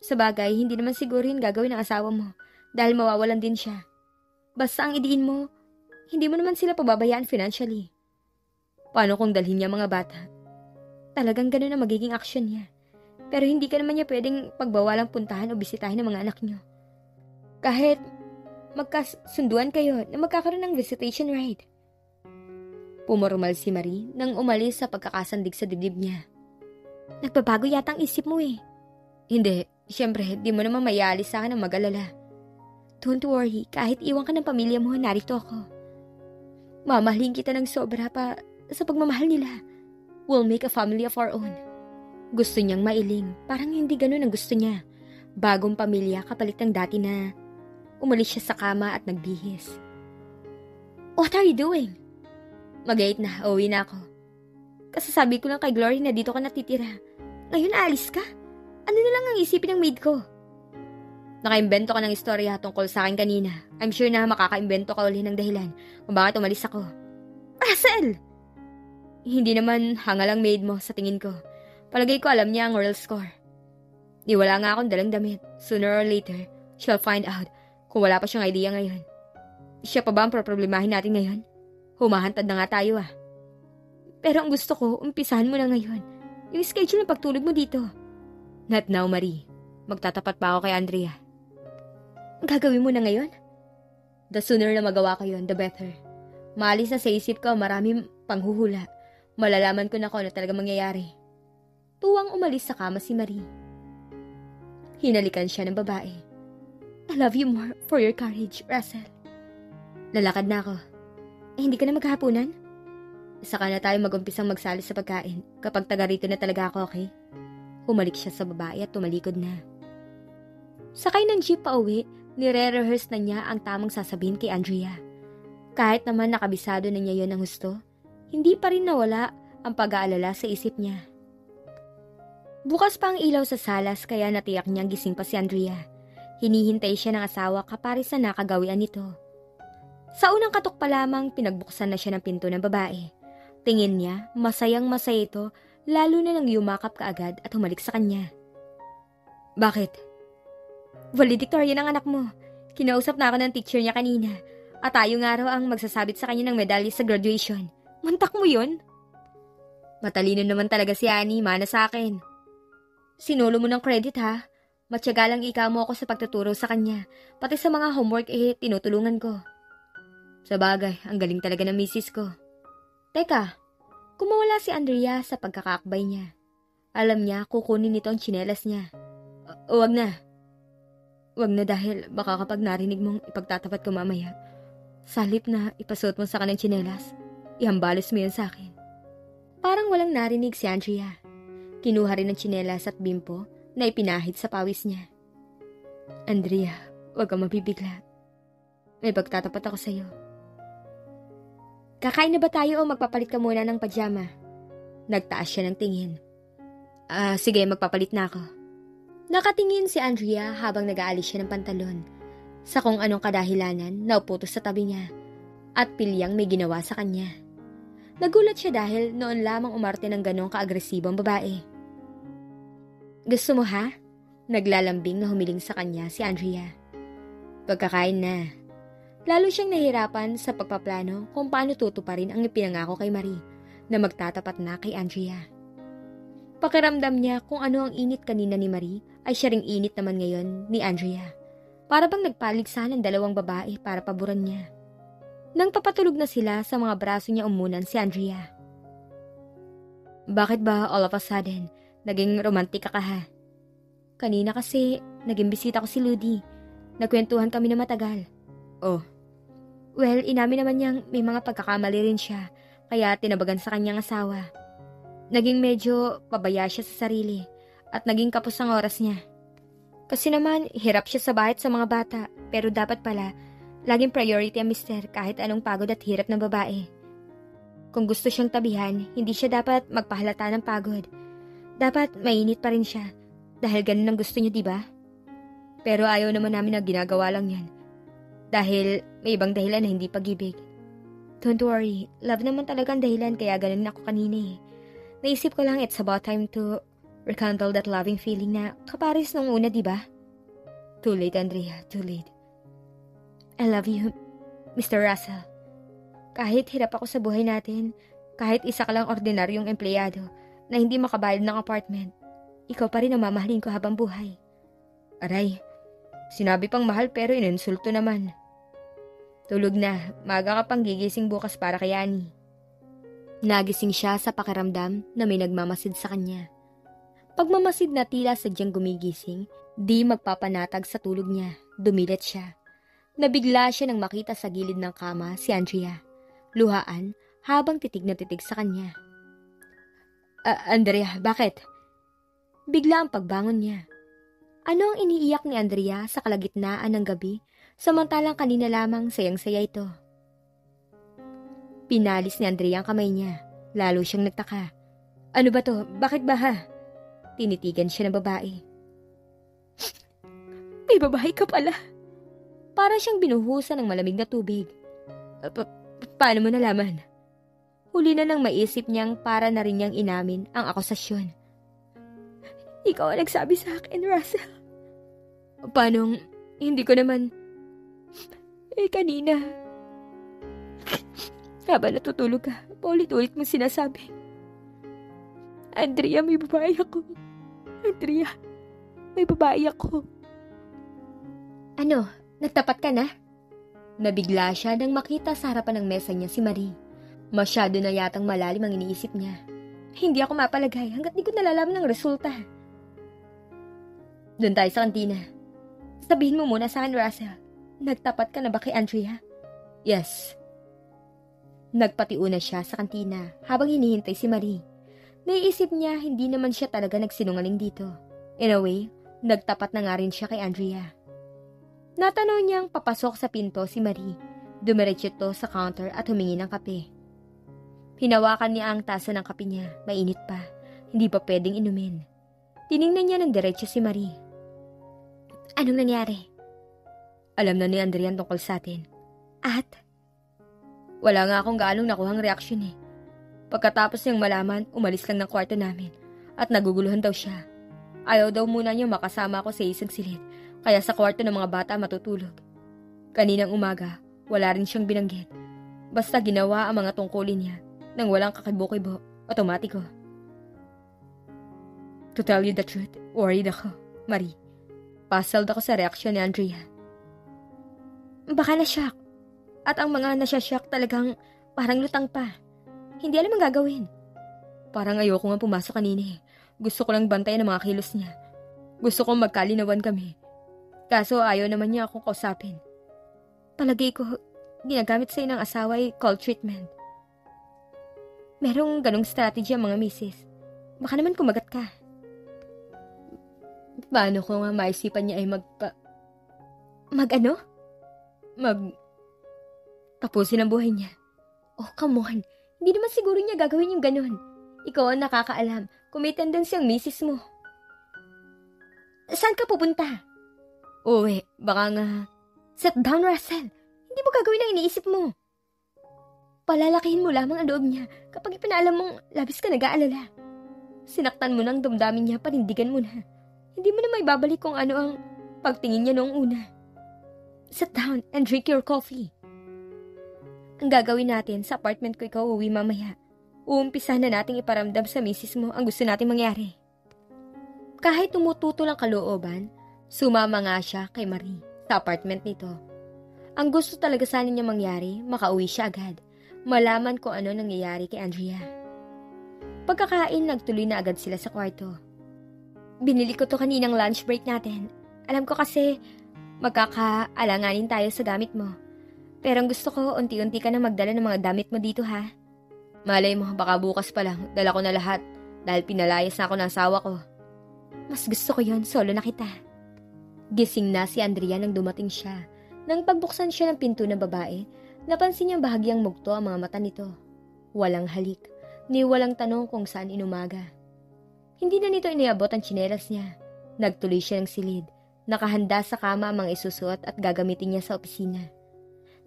Sa bagay, hindi naman siguro yun gagawin ng asawa mo dahil mawawalan din siya. Basta ang idiin mo, hindi mo naman sila pababayaan financially. Paano kung dalhin niya mga bata? Talagang ganun na magiging aksyon niya. Pero hindi ka naman niya pwedeng pagbawalang puntahan o bisitahin ng mga anak niyo. Kahit magkasunduan kayo na magkakaroon ng visitation ride. Pumormal si Marie nang umalis sa pagkakasandig sa dibdib niya. Nagbabago yata ang isip mo eh. Hindi, siyempre, di mo naman mayalis sa akin ang mag-alala. Don't worry, kahit iwan ka ng pamilya mo, narito ako. Mamahalin kita ng sobra pa sa pagmamahal nila. We'll make a family of our own. Gusto niyang mailing, parang hindi ganun ang gusto niya. Bagong pamilya kapalit ng dati na umalis siya sa kama at nagbihis. What are you doing? Mag-8 na, uwi na ako. Kasasabi ko lang kay Glory na dito ka natitira. Ngayon aalis ka? Ano na lang ang isipin ng maid ko? Nakaimbento ka ng istorya tungkol sa akin kanina. I'm sure na makakaimbento ka uli ng dahilan kung bakit umalis ako. Russell! Hindi naman hangal ang maid mo sa tingin ko. Palagay ko alam niya ang real score. Di wala nga akong dalang damit. Sooner or later, she'll find out kung wala pa siyang idea ngayon. Siya pa ba ang problemahin natin ngayon? Humahantad na nga tayo ah. Pero ang gusto ko, umpisahan mo na ngayon. Yung schedule ng pagtulog mo dito. Not now, Marie. Magtatapat pa ako kay Andrea. Gagawin mo na ngayon? The sooner na magawa ko yun, the better. Maalis na sa isip ko, maraming panghuhula. Malalaman ko na kung ano talaga mangyayari. Tuwang umalis sa kama si Marie. Hinalikan siya ng babae. I love you more for your courage, Russell. Lalakad na ako. Hindi ka na maghahapunan? Saka na tayo mag-umpisang magsali sa pagkain kapag taga rito na talaga ako, okay? Humalik siya sa babae at tumalikod na. Sakay ng jeep pa uwi, nire-rehearse na niya ang tamang sasabihin kay Andrea. Kahit naman nakabisado na niya yon ang husto, hindi pa rin nawala ang pag-aalala sa isip niya. Bukas pa ang ilaw sa salas kaya natiyak niyang gising pa si Andrea. Hinihintay siya ng asawa kapares na nakagawian nito. Sa unang katok pa lamang, pinagbuksan na siya ng pinto ng babae. Tingin niya, masayang masaya ito, lalo na nang yumakap kaagad at humalik sa kanya. Bakit? Valedictorian ang anak mo. Kinausap na ako ng teacher niya kanina. At tayo nga raw ang magsasabit sa kanya ng medalya sa graduation. Mantak mo yun? Matalino naman talaga si Annie, mana sa akin. Sinulo mo ng credit ha. Matyaga lang ikaw mo ako sa pagtuturo sa kanya. Pati sa mga homework tinutulungan ko. Sa bagay, ang galing talaga ng misis ko. Teka, kumawala si Andrea sa pagkakakbay niya. Alam niya, kukunin nito ang tsinelas niya. Huwag na. Huwag na dahil baka kapag narinig mong ipagtatapat ko mamaya, salip na ipasuot mo sa kanang tsinelas, ihambalos mo yun sa akin. Parang walang narinig si Andrea. Kinuha rin ng tsinelas at bimpo na ipinahid sa pawis niya. Andrea, huwag kang mabibigla. May pagtatapat ako sa'yo. Kakain na ba tayo o magpapalit ka muna ng pajama? Nagtaas siya ng tingin. Sige, magpapalit na ako. Nakatingin si Andrea habang nag-aalis siya ng pantalon. Sa kung anong kadahilanan, nauputos sa tabi niya. at pilyang may ginawa sa kanya. Nagulat siya dahil noon lamang umarte ng ganong kaagresibong babae. Gusto mo ha? Naglalambing na humiling sa kanya si Andrea. Pagkakain na. Lalo siyang nahirapan sa pagpaplano kung paano tutuparin ang ipinangako kay Marie na magtatapat na kay Andrea. Pakiramdam niya kung ano ang init kanina ni Marie ay siya ring init naman ngayon ni Andrea. Para bang nagpaligsahan ng dalawang babae para paboran niya. Nang papatulog na sila sa mga braso niya umunan si Andrea. Bakit ba all of a sudden naging romantika ka ha? Kanina kasi naging bisita ko si Ludi. Nagkwentuhan kami na matagal. Oh. Well, inamin naman niyang may mga pagkakamali rin siya kaya tinabagan sa kanyang asawa. Naging medyo pabaya siya sa sarili at naging kapos ang oras niya. Kasi naman, hirap siya sa bahay at sa mga bata pero dapat pala, laging priority ang mister kahit anong pagod at hirap ng babae. Kung gusto siyang tabihan, hindi siya dapat magpahalata ng pagod. Dapat mainit pa rin siya dahil ganun ang gusto niyo, diba? Pero ayaw naman namin na ginagawa lang yan. Dahil may ibang dahilan na hindi pag-ibig. Don't worry, love naman talaga ang dahilan kaya ganun ako kanina eh. Naisip ko lang it's about time to rekindle that loving feeling na kapares nung una, diba? Too late, Andrea, too late. I love you, Mr. Russell. Kahit hirap ako sa buhay natin, kahit isa ka lang ordinaryong empleyado na hindi makabayad ng apartment, ikaw pa rin ang mamahalin ko habang buhay. Aray, sinabi pang mahal pero ininsulto naman. Tulog na, maaga ka pang gigising bukas para kay Annie. Nagising siya sa pakiramdam na may nagmamasid sa kanya. Pagmamasid na tila sadyang gumigising, di magpapanatag sa tulog niya, dumilat siya. Nabigla siya nang makita sa gilid ng kama si Andrea, luhaan habang titig na titig sa kanya. Andrea, bakit? Bigla ang pagbangon niya. Ano ang iniiyak ni Andrea sa kalagitnaan ng gabi, samantalang kanina lamang sayang-saya ito? Pinalis ni Andrea ang kamay niya. Lalo siyang nagtaka. Ano ba to? Bakit ba ha? Tinitigan siya ng babae. May babae ka pala. Para siyang binuhusan ng malamig na tubig. Paano mo nalaman? Huli na nang maisip niyang para na rin niyang inamin ang akusasyon. Ikaw ang nagsabi sa akin, Russell. Paano? Hindi ko naman. Kanina. Habang natutulog ka, paulit-ulit mong sinasabi. Andrea, may babae ako. Andrea, may babae ako. Ano? Nagtapat ka na? Nabigla siya nang makita sa harapan ng mesa niya si Marie. Masyado na yatang malalim ang iniisip niya. Hindi ako mapalagay hanggat di ko nalalaman ng resulta. Doon tayo sa kantina. Sabihin mo muna sa akin, Russell. Nagtapat ka na ba kay Andrea? Yes. Nagpatiuna siya sa kantina habang hinihintay si Marie. Naiisip niya hindi naman siya talaga nagsinungaling dito. In a way, nagtapat na nga rin siya kay Andrea. Natanaw niyang papasok sa pinto si Marie. Dumiretso ito sa counter at humingi ng kape. Hinawakan niya ang tasa ng kape niya. Mainit pa. Hindi pa pwedeng inumin. Tiningnan niya ng diretso si Marie. Anong nangyari? Alam na ni Andrea tungkol sa atin. At? Wala nga akong gaalong nakuhang reaksyon eh. Pagkatapos niyang malaman, umalis lang ng kwarto namin at naguguluhan daw siya. Ayaw daw muna niya makasama ako sa isang silid, kaya sa kwarto ng mga bata matutulog. Kaninang umaga, wala rin siyang binanggit. Basta ginawa ang mga tungkulin niya nang walang kakibo-kibo, otomatiko. To tell you the truth, worried ako, Marie. Puzzled ako sa reaksyon ni Andrea. Baka na-shock. At ang mga nasya-shock talagang parang lutang pa. Hindi alam ang gagawin. Parang ayoko nga pumasok kanina eh. Gusto ko lang bantayan ang mga kilos niya. Gusto kong magkalinawan kami. Kaso ayaw naman niya akong kausapin. Palagay ko, ginagamit sa'yo ng asawa ay cold treatment. Merong ganong strategy ang mga misis. Baka naman kumagat ka. Paano ko nga maisipan niya ay Mag-ano? Tapusin ang buhay niya. Oh, come on. Hindi naman siguro niya gagawin yung ganon. Ikaw ang nakakaalam kung may tendency ang misis mo. Saan ka pupunta? Uwi, baka nga... Sit down, Russell. Hindi mo gagawin ang iniisip mo. Palalakihin mo lamang ang loob niya kapag ipinaalam mong labis ka nag-aalala. Sinaktan mo ng damdamin niya, panindigan mo na. Hindi mo na may babalik kung ano ang pagtingin niya noong una. Sit down and drink your coffee. Ang gagawin natin, sa apartment ko ikaw uwi mamaya. Uumpisa na nating iparamdam sa misis mo ang gusto nating mangyari. Kahit tumututol ang kalooban, sumama nga siya kay Marie sa apartment nito. Ang gusto talaga sana niya mangyari, makauwi siya agad. Malaman kung ano nangyayari kay Andrea. Pagkakain, nagtuloy na agad sila sa kwarto. Binili ko to kaninang lunch break natin. Alam ko kasi magkakaalanganin tayo sa gamit mo. Pero ang gusto ko, unti-unti ka na magdala ng mga damit mo dito ha. Malay mo, baka bukas pa lang, dala ko na lahat dahil pinalayas na ako ng asawa ko. Mas gusto ko yon, solo na kita. Gising na si Andrea nang dumating siya. Nang pagbuksan siya ng pinto ng babae, napansin niyang bahagyang mugto ang mga mata nito. Walang halik, ni walang tanong kung saan inumaga. Hindi na nito iniabot ang tsinelas niya. Nagtuloy siya ng silid. Nakahanda sa kama ang mga isusuot at gagamitin niya sa opisina.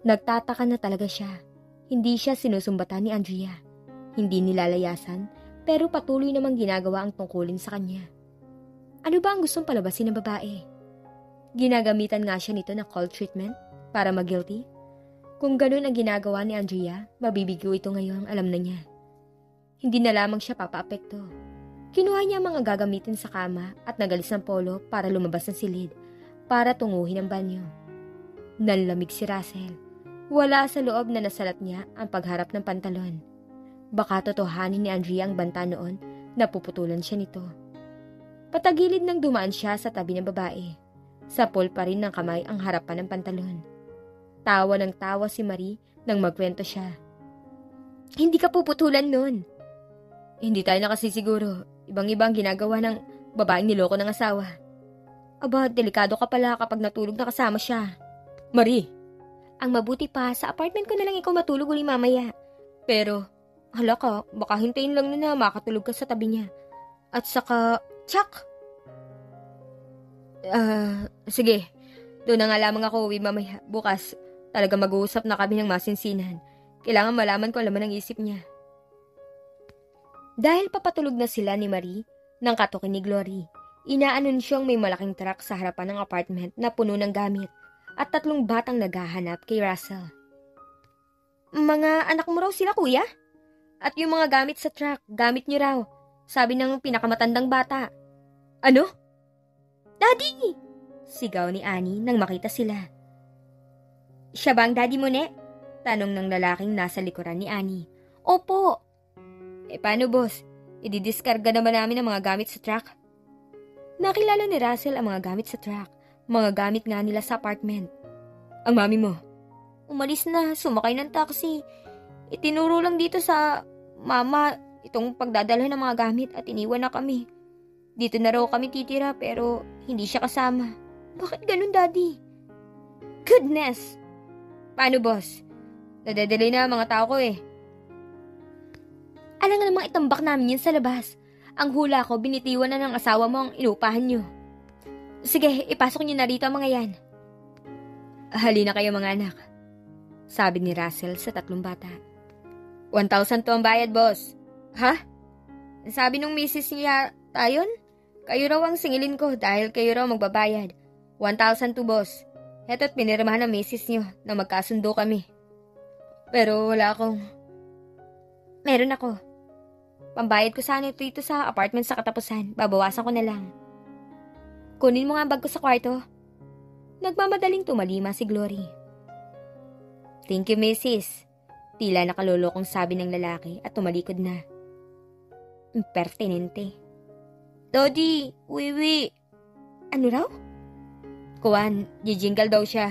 Nagtataka na talaga siya. Hindi siya sinusumbatan ni Andrea. Hindi nilalayasan, pero patuloy namang ginagawa ang tungkulin sa kanya. Ano ba ang gustong palabasin ng babae? Ginagamitan nga siya nito ng cold treatment para mag-guilty. Kung ganun ang ginagawa ni Andrea, mabibigo ito ngayon, alam na niya. Hindi na lamang siya papaapekto. Kinuha niya mga gagamitin sa kama at nagalis ng polo para lumabas ng silid, para tunguhin ang banyo. Nanlamig si Russell. Wala sa loob na nasalat niya ang pagharap ng pantalon. Baka totohanin ni Andrea ang banta noon, napuputulan siya nito. Patagilid nang dumaan siya sa tabi ng babae. Sapol pa rin ng kamay ang harapan ng pantalon. Tawa ng tawa si Marie nang magkwento siya. Hindi ka puputulan nun. Hindi tayo nakasisiguro. Ibang-ibang ginagawa ng babaeng niloko ng asawa. Aba, delikado ka pala kapag natulog na kasama siya. Marie! Ang mabuti pa, sa apartment ko na lang ikaw matulog uli mamaya. Pero, hala ka, baka hintayin lang na makatulog ka sa tabi niya. At saka, tsak! Sige. Doon na nga lamang ako uwi mamaya. Bukas, talaga mag-uusap na kami ng masinsinan. Kailangan malaman ko alaman ang isip niya. Dahil papatulog na sila ni Marie, nang katukin ni Glory, inaanunsyong may malaking truck sa harapan ng apartment na puno ng gamit at 3 batang naghahanap kay Russell. Mga anak mo raw sila, kuya? At yung mga gamit sa truck, gamit niyo raw. Sabi ng pinakamatandang bata. Ano? Daddy! Sigaw ni Annie nang makita sila. Siya ba ang daddy mo, ne? Tanong ng lalaking nasa likuran ni Annie. Opo. Paano, boss? Ididiskarga naman namin ang mga gamit sa truck? Nakilala ni Russell ang mga gamit sa truck. Mga gamit nga nila sa apartment. Ang mami mo? Umalis na, sumakay ng taxi. Itinuro lang dito sa mama itong pagdadala ng mga gamit at iniwan na kami. Dito na raw kami titira pero hindi siya kasama. Bakit ganun, daddy? Goodness! Paano, boss? Nadadelay na ang mga tao ko eh. Alam nga namang itambak namin yun sa labas. Ang hula ko, binitiwan na ng asawa mo ang inupahan nyo. Sige, ipasok nyo na rito ang mga yan. Halina kayo mga anak. Sabi ni Russell sa 3 bata. 1,000 to ang bayad, boss. Ha? Sabi nung misis niya tayon? Kayo raw ang singilin ko dahil kayo raw magbabayad. 1,000 to, boss. Heto't pinirmahan ng misis niyo na magkasundo kami. Pero wala akong... Meron ako. Pambayad ko sana ito sa apartment sa katapusan. Babawasan ko na lang. Kunin mo nga ang bag ko sa kwarto. Nagmamadaling tumalima si Glory. Thank you, Mrs. Tila nakalulokong sabi ng lalaki at tumalikod na. Impertinente. Dodi, wiwi. Ano raw? Kuwan, jijingle daw siya.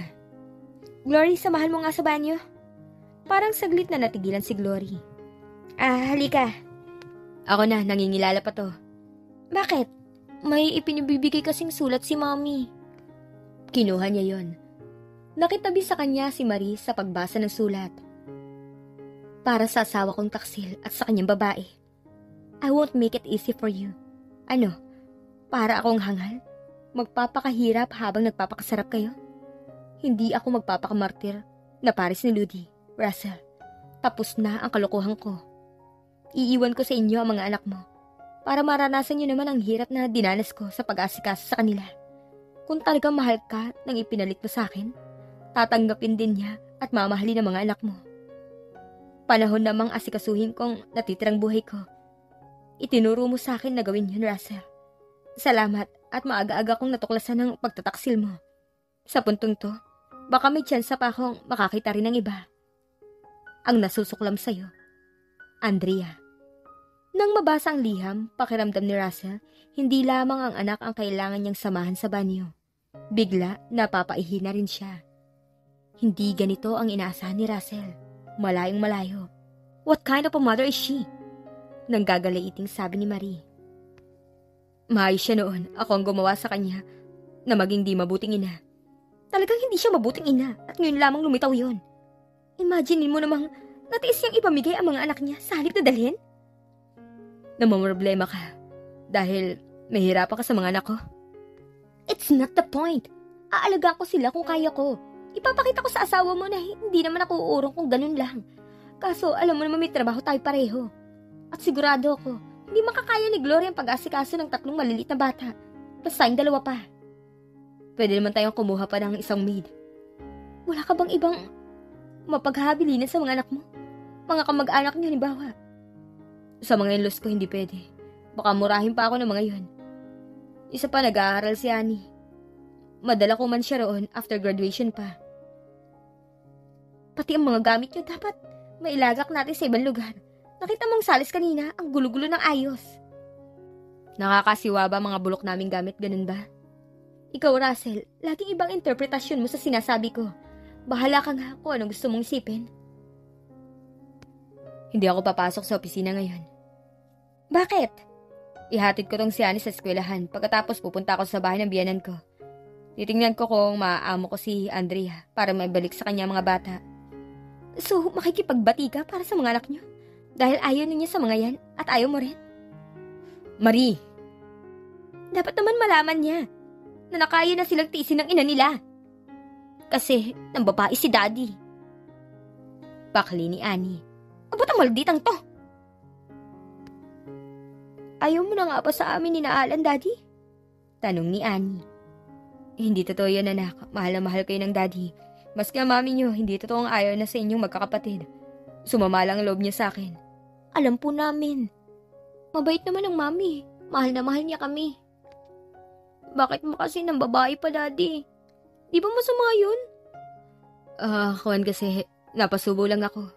Glory, samahan mo nga sa banyo. Parang saglit na natigilan si Glory. Halika. Ako na, nangingilala pa to. Bakit? May ipinibibigay kasing sulat si Mommy. Kinuha niya yon. Nakitabi sa kanya si Marie sa pagbasa ng sulat. Para sa asawa kong taksil at sa kanyang babae. I won't make it easy for you. Ano? Para akong hangal? Magpapakahirap habang nagpapakasarap kayo? Hindi ako magpapakamartir na pares ni Ludi, Russell. Tapos na ang kalokohan ko. Iiwan ko sa inyo ang mga anak mo para maranasan niyo naman ang hirap na dinanas ko sa pag-aasikaso sa kanila. Kung talagang mahal ka nang ipinalit mo sa akin, tatanggapin din niya at mamahalin ang mga anak mo. Panahon namang asikasuhin kong natitirang buhay ko. Itinuro mo sa akin na gawin yun, Russell. Salamat at maaga-aga kong natuklasan ng pagtataksil mo. Sa puntong to, baka may tsansa pa akong makakita rin ng iba. Ang nasusuklam sa'yo, Andrea. Nang mabasa ang liham, pakiramdam ni Russell, hindi lamang ang anak ang kailangan niyang samahan sa banyo. Bigla, napapaihi na rin siya. Hindi ganito ang inaasahan ni Russell. Malayong malayo. What kind of a mother is she? Nang gagalaiting sabi ni Marie. Maayos siya noon. Ako ang gumawa sa kanya na maging di mabuting ina. Talagang hindi siya mabuting ina at ngayon lamang lumitaw yon. Imagine mo namang natiis niyang ipamigay ang mga anak niya sa halip na dalhin? Namamroblema ka dahil mahirapan ka sa mga anak ko. It's not the point. Aalagaan ko sila kung kaya ko. Ipapakita ko sa asawa mo na hindi naman ako uurong kung ganun lang. Kaso alam mo naman may trabaho tayo pareho. At sigurado ako, hindi makakaya ni Gloria ang pag-asikaso ng 3 maliliit na bata. Plus tayong 2 pa. Pwede naman tayong kumuha pa ng isang maid. Wala ka bang ibang mapaghahabilinan sa mga anak mo? Mga kamag-anak niyo, halimbawa. Sa mga in-laws ko, hindi pwede. Baka murahin pa ako ng mga yun. Isa pa, nag-aaral si Annie. Madala ko man siya roon after graduation pa. Pati ang mga gamit niyo dapat mailagak natin sa ibang lugar. Nakita mong salis kanina, ang gulo-gulo ng ayos. Nakakasiwa ba mga bulok naming gamit, ganun ba? Ikaw, Russell, laging ibang interpretasyon mo sa sinasabi ko. Bahala ka nga kung anong gusto mong isipin. Hindi ako papasok sa opisina ngayon. Bakit? Ihatid ko tong si Annie sa eskwelahan. Pagkatapos pupunta ako sa bahay ng biyanan ko. Titingnan ko kung maaamo ko si Andrea para maibalik sa kanya mga bata. So, makikipagbati ka para sa mga anak niyo? Dahil ayaw niya sa mga yan at ayaw mo rin? Marie! Dapat naman malaman niya na nakaya na silang tiisin ng ina nila. Kasi, nang babae si Daddy. Pakli ni Annie. Abot ang malditang to! Ayaw mo na nga ba sa amin ni Naalan, Daddy? Tanong ni Annie. Hindi totoo yan, anak. Mahal na mahal kayo ng Daddy. Maski ang mami niyo, hindi totoong ayaw na sa inyong magkakapatid. Sumama lang ang loob niya sa akin. Alam po namin. Mabait naman ang mami. Mahal na mahal niya kami. Bakit mo kasi ng babae pa, Daddy? Di ba masama yun? Kuwan kasi, napasubo lang ako.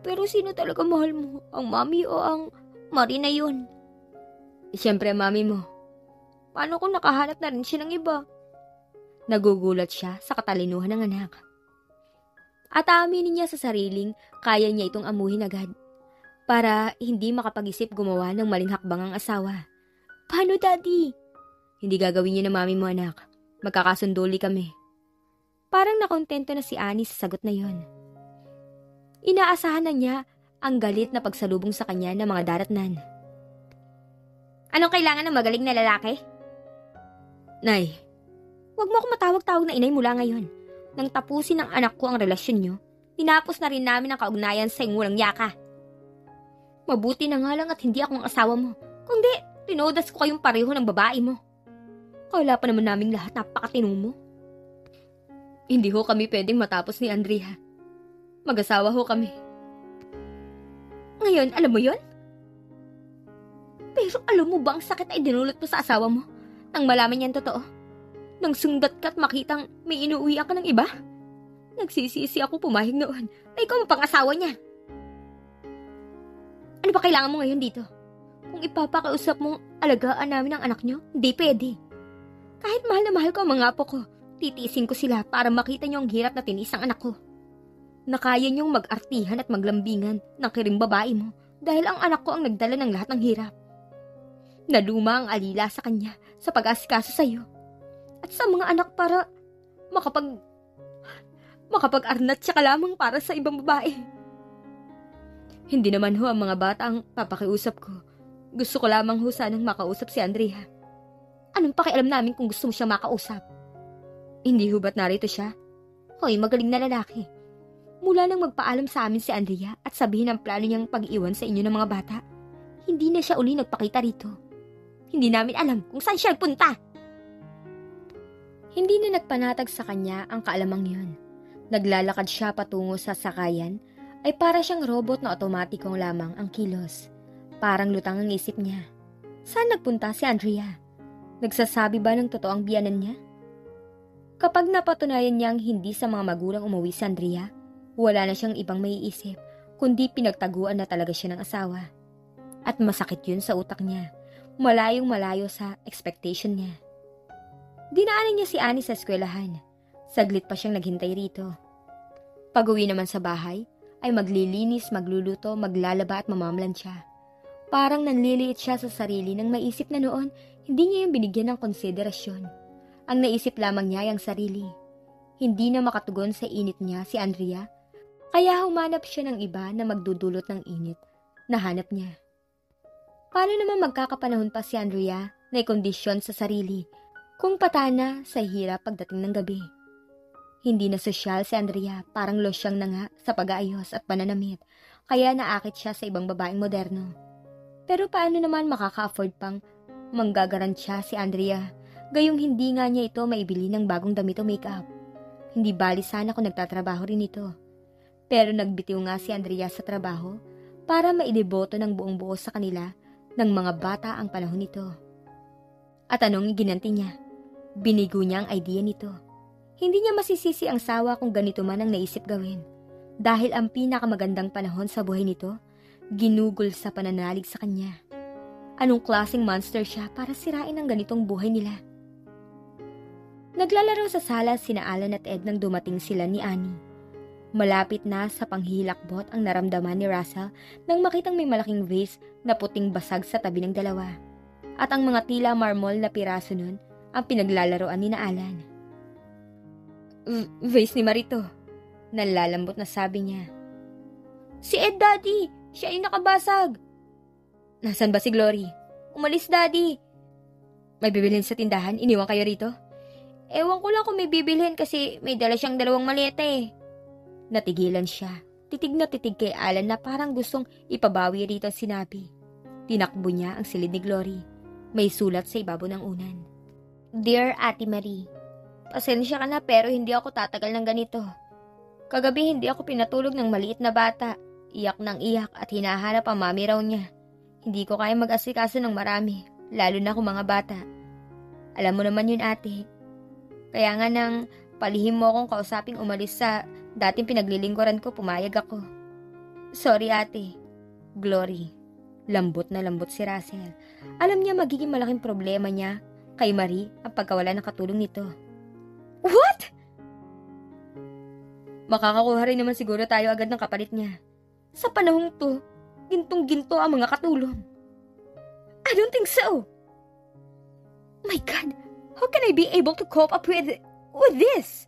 Pero sino talaga mahal mo? Ang mami o ang Marie na yun? Siyempre, mami mo. Paano kung nakahanap na rin siya ng iba? Nagugulat siya sa katalinuhan ng anak. At aaminin niya sa sariling kaya niya itong amuhin agad para hindi makapag-isip gumawa ng maling hakbang ang asawa. Paano, Daddy? Hindi gagawin niya ng mami mo, anak. Magkakasunduli kami. Parang nakontento na si Annie sa sagot na yon. Inaasahan na niya ang galit na pagsalubong sa kanya ng mga daratnan. Anong kailangan ng magaling na lalaki? Nay, wag mo akong matawag-tawag na inay mula ngayon. Nang tapusin ng anak ko ang relasyon niyo, tinapos na rin namin ang kaugnayan sa iyong walang yaka. Mabuti na nga lang at hindi akong asawa mo. Kundi, tinodas ko kayong pareho ng babae mo. Kala pa naman naming lahat napakatino mo. Hindi ho kami pwedeng matapos ni Andrea. Mag-asawa ho kami. Ngayon, alam mo yon? Pero alam mo ba ang sakit ay dinulot mo sa asawa mo nang malaman niyan totoo? Nang sundat ka at makitang may inuuwi ka ng iba? Nagsisisi ako pumahig noon na ikaw ang pang-asawa niya. Ano ba kailangan mo ngayon dito? Kung ipapakiusap mong alagaan namin ang anak niyo, hindi pwede. Kahit mahal na mahal ko ang mga apo ko, titiisin ko sila para makita niyo ang hirap na tinis ang anak ko. Nakaya niyong mag-artihan at maglambingan ng kiring babae mo dahil ang anak ko ang nagdala ng lahat ng hirap. Naluma ang alila sa kanya sa pag-asikaso sa iyo at sa mga anak para makapag-arnat siya ka lamang para sa ibang babae. Hindi naman ho ang mga bata ang papakiusap ko. Gusto ko lamang ho sanang makausap si Andrea. Anong pakialam namin kung gusto mo siya makausap? Hindi ho ba't narito siya? Hoy, magaling na lalaki. Mula nang magpaalam sa amin si Andrea at sabihin ang plano niyang pag-iwan sa inyo ng mga bata, hindi na siya uli nagpakita rito. Hindi namin alam kung saan siya punta. Hindi na nagpanatag sa kanya ang kaalamang yun. Naglalakad siya patungo sa sakayan ay para siyang robot na otomatikong lamang ang kilos. Parang lutang ang isip niya. Saan nagpunta si Andrea? Nagsasabi ba ng totoo ang biyanan niya? Kapag napatunayan niyang hindi sa mga magulang umuwi si Andrea, wala na siyang ibang maiisip, kundi pinagtaguan na talaga siya ng asawa. At masakit yun sa utak niya, malayong malayo sa expectation niya. Dinaanan niya si Annie sa eskwelahan. Saglit pa siyang naghintay rito. Pag-uwi naman sa bahay, ay maglilinis, magluluto, maglalaba at mamamlansya. Parang nanliliit siya sa sarili nang maisip na noon, hindi niya yung binigyan ng konsiderasyon. Ang naisip lamang niya ay ang sarili. Hindi na makatugon sa init niya si Andrea, kaya humanap siya ng iba na magdudulot ng init. Nahanap niya. Paano naman magkakapanahon pa si Andrea na ikondisyon sa sarili kung patana sa hirap pagdating ng gabi? Hindi na sosyal si Andrea, parang losyang na nga sa pag-aayos at pananamit, kaya naakit siya sa ibang babaeng moderno. Pero paano naman makaka-afford pang manggagarantiya si Andrea, gayong hindi nga niya ito maibili ng bagong damit o makeup? Hindi bali sana kung nagtatrabaho rin ito. Pero nagbitiw nga si Andrea sa trabaho para maideboto ng buong buo sa kanila ng mga bata ang panahon nito. At anong ginanti niya? Binigo niya ang idea nito. Hindi niya masisisi ang sawa kung ganito man ang naisip gawin. Dahil ang pinakamagandang panahon sa buhay nito, ginugol sa pananalig sa kanya. Anong klaseng monster siya para sirain ang ganitong buhay nila? Naglalaro sa sala sina Alan at Ed nang dumating sila ni Annie. Malapit na sa panghihilakbot ang naramdaman ni Russell nang makitang may malaking vase na puting basag sa tabi ng dalawa. At ang mga tila marmol na piraso nun ang pinaglalaroan ni na Alan. Vase ni Marito, nalalambot na sabi niya. Si Ed, Daddy! Siya ay nakabasag! Nasaan ba si Glory? Umalis, Daddy! May bibilhin sa tindahan? Iniwan kayo rito? Ewan ko lang kung may bibilhin kasi may dala siyang 2 maleta eh. Natigilan siya. Titig na titig kay Alan na parang gustong ipabawi rito ang sinabi. Tinakbo niya ang silid ni Glory. May sulat sa ibabaw ng unan. Dear Ate Marie, pasensya ka na pero hindi ako tatagal ng ganito. Kagabi hindi ako pinatulog ng maliit na bata. Iyak ng iyak at hinahanap ang mami raw niya. Hindi ko kaya mag-asikaso ng marami, lalo na kung mga bata. Alam mo naman yun, ate. Kaya nga nang palihim mo akong kausaping umalis sa dating pinaglilingkuran ko, pumayag ako. Sorry, ate. Glory. Lambot na lambot si Russell. Alam niya magiging malaking problema niya kay Marie ang pagkawala ng katulong nito. What? Makakakuha rin naman siguro tayo agad ng kapalit niya. Sa panahong to, gintong-ginto ang mga katulong. I don't think so. My God, how can I be able to cope up with this?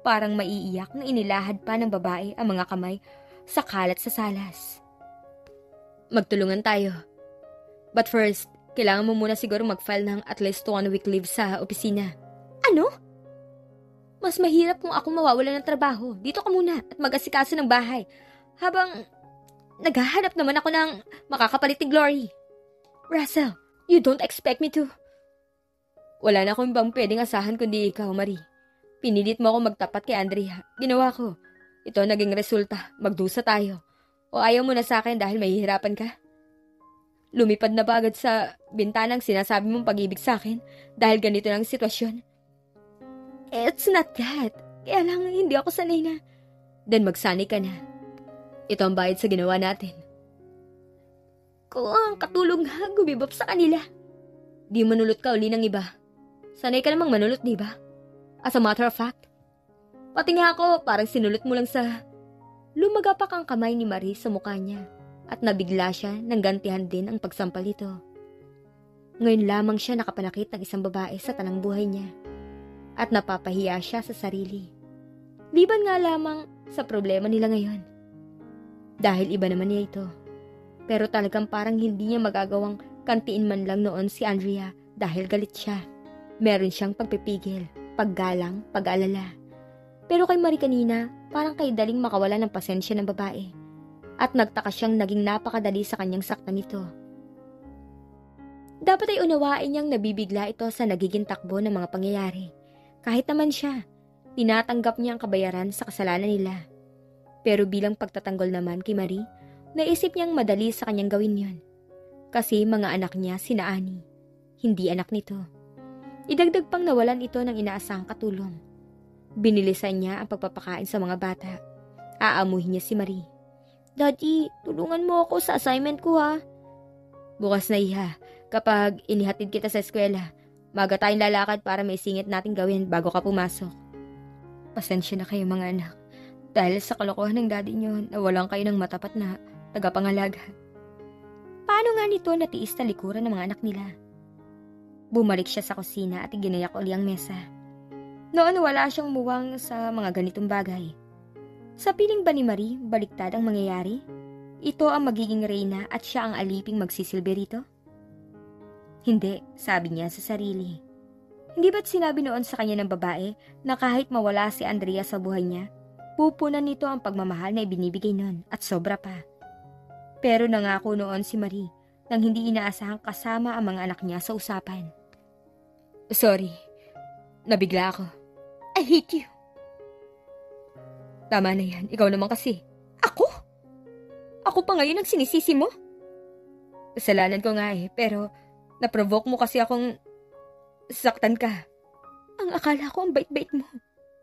Parang maiiyak na inilahad pa ng babae ang mga kamay sa kalat sa salas. Magtulungan tayo. But first, kailangan mo muna siguro mag-file ng at least 1 week leave sa opisina. Ano? Mas mahirap kung ako mawawala ng trabaho. Dito ka muna at mag-asikaso ng bahay. Habang naghahanap naman ako ng makakapalit ni Glory. Russell, you don't expect me to. Wala na akong ibang pwedeng asahan kundi ikaw, Marie. Pinilit mo ako magtapat kay Andrea. Ginawa ko. Ito naging resulta. Magdusa tayo. O ayaw mo na sa akin dahil mahihirapan ka? Lumipad na ba agad sa bintanang sinasabi mong pag-ibig sa akin dahil ganito lang sitwasyon? It's not that. Kaya lang hindi ako sanay na. Then magsanay ka na. Ito ang bayad sa ginawa natin. Kung ang katulong nga gumibap sa kanila. Di manulot ka uli ng iba. Sanay ka namang manulot, di ba? As a matter of fact. Pati nga ako, parang sinulot mo lang sa... Lumagapak ang kamay ni Marie sa mukha niya at nabigla siya nang gantihan din ang pagsampal nito. Ngayon lamang siya nakapanakit ng isang babae sa tanang buhay niya at napapahiya siya sa sarili. Liban nga lamang sa problema nila ngayon. Dahil iba naman niya ito. Pero talagang parang hindi niya magagawang kantiin man lang noon si Andrea dahil galit siya. Meron siyang pagpipigil, paggalang, pag-alala. Pero kay Marie kanina, parang kay daling makawala ng pasensya ng babae. At nagtaka siyang naging napakadali sa kanyang saktan nito. Dapat ay unawain niyang nabibigla ito sa nagiging takbo ng mga pangyayari. Kahit naman siya, tinatanggap niya ang kabayaran sa kasalanan nila. Pero bilang pagtatanggol naman kay Marie, naisip niyang madali sa kanyang gawin yon. Kasi mga anak niya sina Annie, hindi anak nito. Idagdag pang nawalan ito ng inaasahang katulong. Binilisan niya ang pagpapakain sa mga bata. Aamuhin niya si Marie. Daddy, tulungan mo ako sa assignment ko ha. Bukas na iha, kapag inihatid kita sa eskwela, maga tayong lalakad para may singit nating gawin bago ka pumasok. Pasensya na kayo mga anak, dahil sa kalokohan ng daddy niyo, nawalan kayo ng matapat na tagapangalaga. Paano nga nito natiis na likuran ng mga anak nila? Bumalik siya sa kusina at ginayak uli ang mesa. Noon wala siyang muwang sa mga ganitong bagay. Sa piling ba ni Marie, baliktad ang mangyayari? Ito ang magiging reyna at siya ang aliping magsisilbi rito? Hindi, sabi niya sa sarili. Hindi ba't sinabi noon sa kanya ng babae na kahit mawala si Andrea sa buhay niya, pupunan nito ang pagmamahal na ibinibigay noon at sobra pa. Pero nangako noon si Marie nang hindi inaasahang kasama ang mga anak niya sa usapan. Sorry, nabigla ako. I hate you. Tama na yan, ikaw naman kasi. Ako? Ako pa ngayon ang sinisisi mo? Kasalanan ko nga pero naprovoke mo kasi akong saktan ka. Ang akala ko ang bait-bait mo.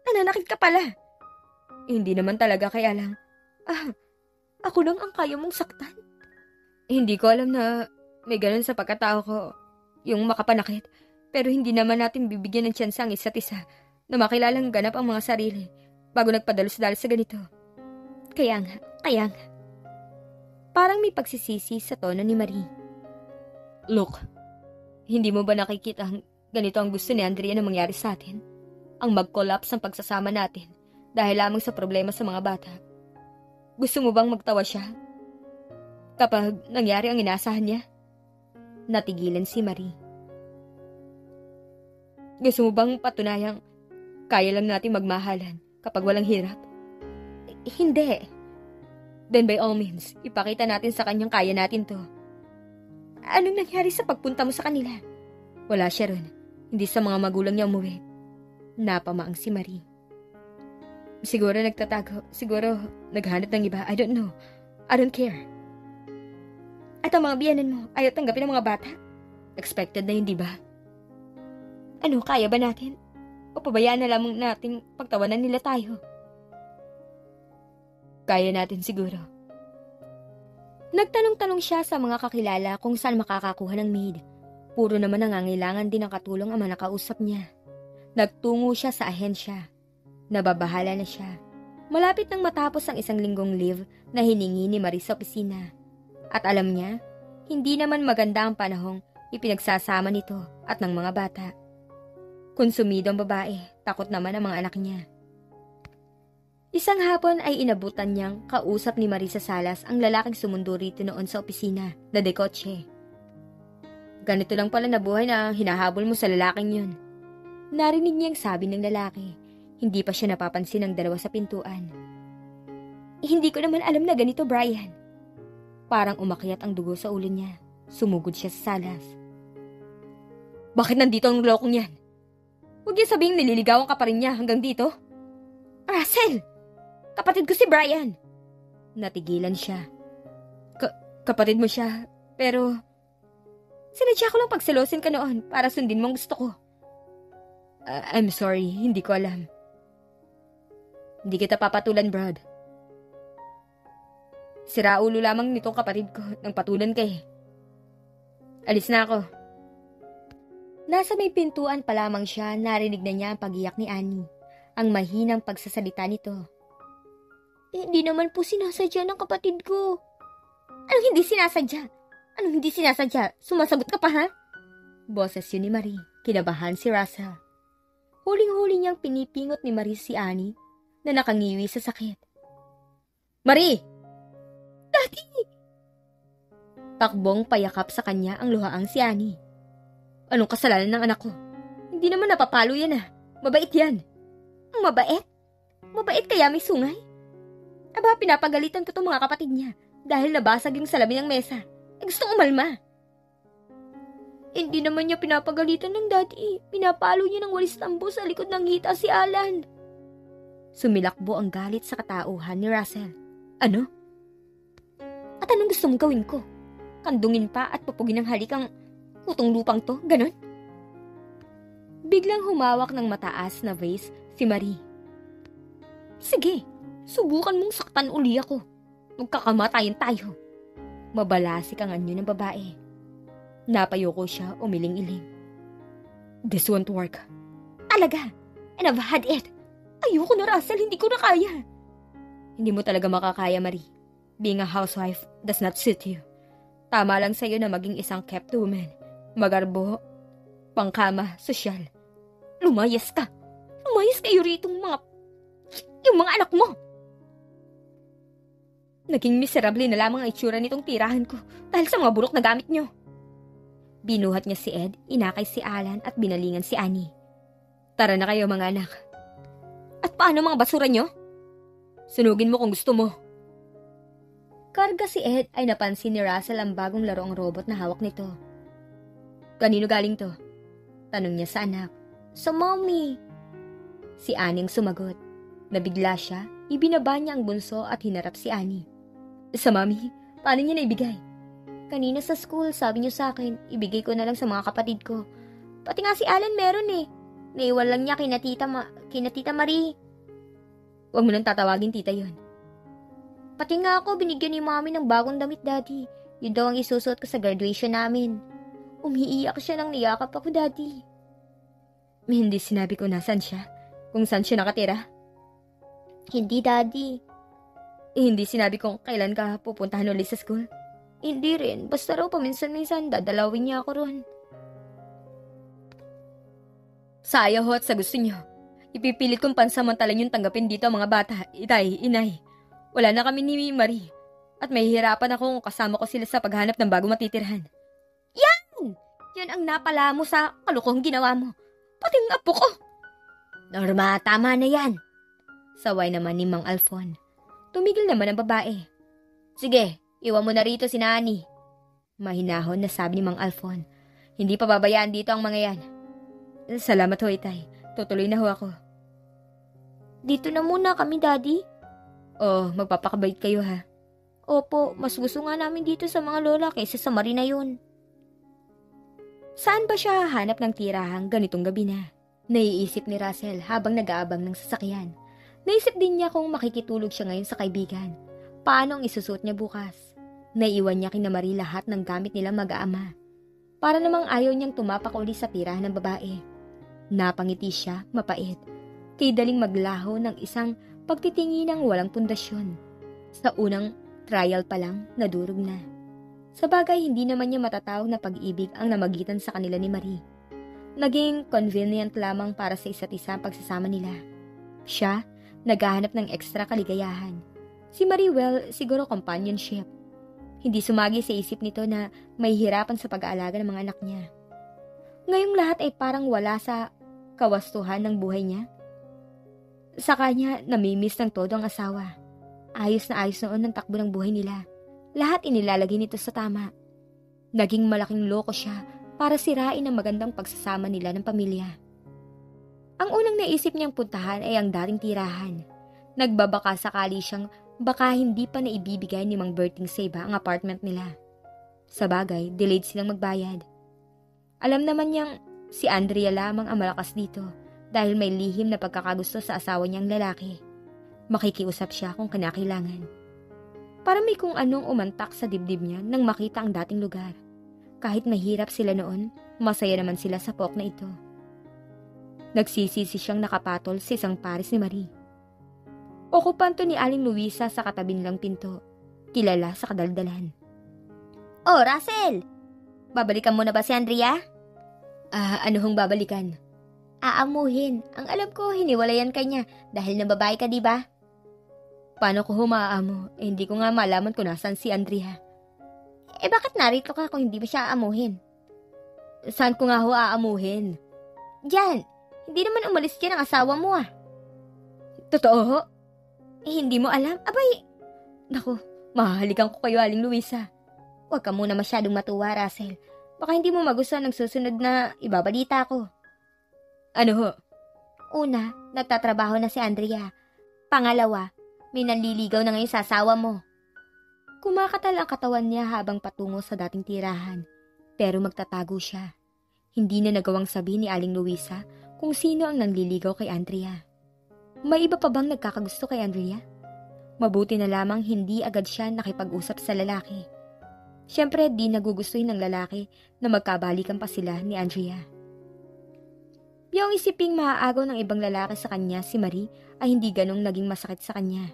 Nananakit ka pala. Hindi naman talaga kaya lang. Ako lang ang kaya mong saktan. Hindi ko alam na may ganun sa pagkatao ko. Yung makapanakit. Pero hindi naman natin bibigyan ng tsansa ang isa't isa na makilalang ganap ang mga sarili bago nagpadalos-dalos sa ganito. Kaya nga. Parang may pagsisisi sa tono ni Marie. Look, hindi mo ba nakikita ganito ang gusto ni Andrea na mangyari sa atin? Ang mag-collapse ang pagsasama natin dahil lamang sa problema sa mga bata. Gusto mo bang magtawa siya? Kapag nangyari ang inaasahan niya? Natigilan si Marie. Gusto mo bang patunayang kaya lang natin magmahalan kapag walang hirap? Hindi. Then by all means, ipakita natin sa kanyang kaya natin to. Anong nangyari sa pagpunta mo sa kanila? Wala siya ron. Hindi sa mga magulang niya umuwi. Napamaang si Marie. Siguro nagtatago. Siguro naghanap ng iba. I don't know. I don't care. At ang mga biyanan mo, ayaw tanggapin ng mga bata? Expected na yun, di ba? Ano, kaya ba natin? O pabayaan na lamang natin pagtawanan nila tayo? Kaya natin siguro. Nagtanong-tanong siya sa mga kakilala kung saan makakakuha ng maid. Puro naman nangangailangan din ng katulong ang mga nakausap niya. Nagtungo siya sa ahensya. Nababahala na siya. Malapit nang matapos ang 1 linggong leave na hiningi ni Marie sa opisina. At alam niya, hindi naman maganda ang panahong ipinagsasama nito at ng mga bata. Konsumido ang babae, takot naman ang mga anak niya. Isang hapon ay inabutan niyang kausap ni Marie sa salas ang lalaking sumundo rito noon sa opisina na de kotse. Ganito lang pala na buhay na hinahabol mo sa lalaking yun. Narinig niyang sabi ng lalaki. Hindi pa siya napapansin ng dalawa sa pintuan. Hindi ko naman alam na ganito, Brian. Parang umakyat ang dugo sa ulo niya. Sumugod siya sa salas. Bakit nandito ang lokong yan? Huwag niya sabihing nililigawan ka pa rin niya hanggang dito. Russell! Kapatid ko si Brian. Natigilan siya. Kapatid mo siya, pero sinadya ko lang pagselosin ka noon para sundin mo ang gusto ko. I'm sorry, hindi ko alam. Hindi kita papatulan, Brad. Siraulo lamang nitong kapatid ko nang patulan ka eh. Alis na ako. Nasa may pintuan pa lamang siya, narinig na niya ang pag-iyak ni Annie. Ang mahinang pagsasalita nito. Hindi naman po sinasadya ng kapatid ko. Anong hindi sinasadya? Anong hindi sinasadya? Sumasagot ka pa ha? Boses yun ni Marie. Kinabahan si Russell. Huling-huli niyang pinipingot ni Marie si Annie na nakangiwi sa sakit. Marie! Daddy! Takbong payakap sa kanya ang luhaang si Annie. Anong kasalanan ng anak ko? Hindi naman napapalo yan ah. Mabait yan. Mabait? Mabait kaya may sungay? Aba, pinapagalitan ko tong mga kapatid niya dahil nabasag yung salamin ng mesa. Gustong umalma. Hindi naman niya pinapagalitan ng daddy. Pinapalo niya ng walis tambo sa likod ng hita si Alan. Sumilakbo ang galit sa katauhan ni Russell. Ano? At anong gusto mong gawin ko? Kandungin pa at pupugin ng halikang utong lupang to, ganon? Biglang humawak ng mataas na vase si Marie. Sige, subukan mong saktan uli ako. Magkakamatayan tayo. Mabalasik ang anyo ng babae. Napayoko siya umiling-iling. This won't work. Talaga, and I've had it. Ayoko na, Russell, hindi ko na kaya. Hindi mo talaga makakaya, Marie. Being a housewife does not suit you. Tama lang sa'yo na maging isang kept woman. Magarbo, pangkama, sosyal. Lumayas ka. Lumayas kayo rito yung mga anak mo. Naging miserable na lamang ang itsura nitong tirahan ko dahil sa mga burok na gamit nyo. Binuhat niya si Ed, inakay si Alan at binalingan si Annie. Tara na kayo mga anak. At paano mga basura nyo? Sunugin mo kung gusto mo. Karga si Ed ay napansin ni Russell ang bagong laroang robot na hawak nito. Kanino galing to? Tanong niya sa anak. Sa mommy. Si Annie ang sumagot. Nabigla siya, ibinaba niya ang bunso at hinarap si Annie. Sa mommy? Paano niya naibigay? Kanina sa school, sabi niyo sa akin, ibigay ko na lang sa mga kapatid ko. Pati nga si Alan meron eh. Naiwan lang niya kina Tita Marie. Huwag mo nang tatawagin tita yon. Pati nga ako, binigyan ni mami ng bagong damit, daddy. Yun daw ang isusuot ko sa graduation namin. Umiiyak siya nang niyakap ako, daddy. Hindi sinabi ko nasan siya, kung saan siya nakatira. Hindi, daddy. Hindi sinabi kung kailan ka pupuntahan ulit sa school. Hindi rin, basta raw paminsan-minsan dadalawin niya ako ron. Saya ho at sa gusto niyo. Ipipilit kong pansamantalan yung tanggapin dito ang mga bata, itay, inay. Wala na kami ni Marie. At mahihirapan akong kasama ko sila sa paghanap ng bagong matitirhan. Yan! Yan ang napala mo sa kalukong ginawa mo. Pati ang apo ko. Norma, tama na yan. Saway naman ni Mang Alfon. Tumigil naman ang babae. Sige, iwan mo na rito si Nani. Mahinahon na sabi ni Mang Alfon. Hindi pa babayaan dito ang mga yan. Salamat ho, itay. Tutuloy na ho ako. Dito na muna kami, daddy. Oh, magpapakabait kayo ha. Opo, mas gusto nga namin dito sa mga lola kaysa sa Marina yun. Saan ba siya hahanap ng tirahang ganitong gabi na? Naiisip ni Russell habang nag-aabang ng sasakyan. Naisip din niya kung makikitulog siya ngayon sa kaibigan. Paano ang isusuot niya bukas? Naiwan niya kina Marie lahat ng gamit nilang mag-aama. Para namang ayaw niyang tumapak uli sa tirahan ng babae. Napangiti siya, mapait. Kay daling maglaho ng isang pagtitinginang walang pundasyon. Sa unang trial pa lang, nadurog na. Sa bagay, hindi naman niya matatawag na pag-ibig ang namagitan sa kanila ni Marie. Naging convenient lamang para sa isa't isa ang pagsasama nila. Siya, naghahanap ng ekstra kaligayahan. Si Marie, well, siguro companionship. Hindi sumagi sa isip nito na may hirapan sa pag-aalaga ng mga anak niya. Ngayong lahat ay parang wala sa kawastuhan ng buhay niya. Sa kanya, namimiss ng todo ang asawa. Ayos na ayos noon ang takbo ng buhay nila. Lahat inilalagay nito sa tama. Naging malaking loko siya para sirain ang magandang pagsasama nila ng pamilya. Ang unang naisip niyang puntahan ay ang dating tirahan. Nagbabaka sakali siyang baka hindi pa naibibigay ni Mang Berting Seba ang apartment nila. Sa bagay, delayed silang magbayad. Alam naman niyang si Andrea lamang ang malakas dito dahil may lihim na pagkakagusto sa asawa niyang lalaki. Makikiusap siya kung kinakailangan. Para may kung anong umantak sa dibdib niya nang makita ang dating lugar. Kahit mahirap sila noon, masaya naman sila sa pook na ito. Nagsisisi siyang nakapatol sa isang pares ni Marie. Okupanto ni Aling Luisa sa katabing lang pinto, kilala sa kadaldalan. Oh, Russell! Babalikan mo na ba si Andrea? Ano hong babalikan? Aamuhin. Ang alam ko, hiniwalayan ka niya dahil nababae ka, di ba? Paano ko humaamo? Hindi ko nga malaman kung nasan si Andrea. Bakit narito ka kung hindi mo siya aamuhin? Saan ko nga ho aamuhin? Diyan! Hindi naman umalis dyan ang asawa mo . Totoo? Hindi mo alam? Abay, naku, mahahalikan ko kayo, Aling Luisa. Huwag ka muna masyadong matuwa, Russell. Baka hindi mo magustuhan ng susunod na ibabalita ko. Ano ho? Una, nagtatrabaho na si Andrea. Pangalawa, may nanliligaw na ngayon sa asawa mo. Kumakatal ang katawan niya habang patungo sa dating tirahan. Pero magtatago siya. Hindi na nagawang sabihin ni Aling Luisa kung sino ang nanliligaw kay Andrea. May iba pa bang nagkakagusto kay Andrea? Mabuti na lamang hindi agad siya nakipag-usap sa lalaki. Siyempre, di nagugustuhin ng lalaki na magkabalikan pa sila ni Andrea. Yung isiping maaagaw ng ibang lalaki sa kanya si Marie ay hindi ganong naging masakit sa kanya.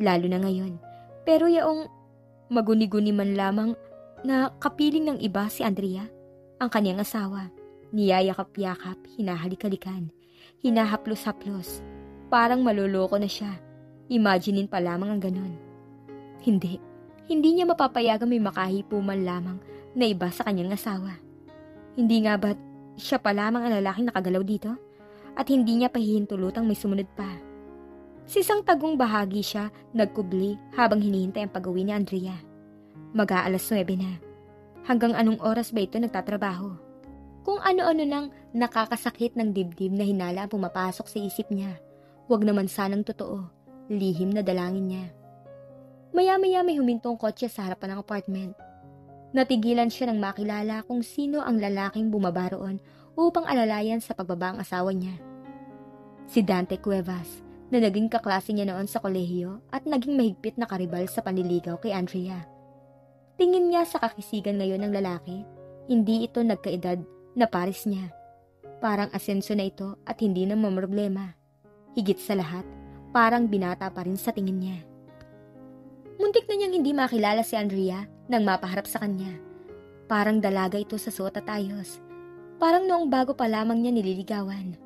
Lalo na ngayon. Pero yaong maguni-guni man lamang na kapiling ng iba si Andrea, ang kanyang asawa, niyayakap-yakap, hinahalik-halikan, hinahaplos-haplos. Parang maluloko na siya. Imaginein pa lamang ang ganon. Hindi niya mapapayagang may makahipo man lamang na iba sa kanyang asawa. Hindi nga ba't siya pa lamang ang lalaking nakagalaw dito? At hindi niya pahihintulutang may sumunod pa. Sa isang tagong bahagi siya, nagkubli habang hinihintay ang pag-uwi ni Andrea. Mag-aalas 9 na. Hanggang anong oras ba ito nagtatrabaho? Kung ano-ano nang nakakasakit ng dibdib na hinala ang pumapasok sa isip niya. Huwag naman sanang totoo. Lihim na dalangin niya. Maya-maya may humintong kotse sa harapan ng apartment. Natigilan siya nang makilala kung sino ang lalaking bumaba roon upang alalayan sa pagbaba ang asawa niya. Si Dante Cuevas, na naging kaklase niya noon sa kolehiyo at naging mahigpit na karibal sa panliligaw kay Andrea. Tingin niya sa kakisigan ngayon ng lalaki, hindi ito nagkaedad na pares niya. Parang asenso na ito at hindi na mamroblema. Higit sa lahat, parang binata pa rin sa tingin niya. Muntik na niyang hindi makilala si Andrea nang mapaharap sa kanya. Parang dalaga ito sa suot at ayos. Parang noong bago pa lamang niya nililigawan.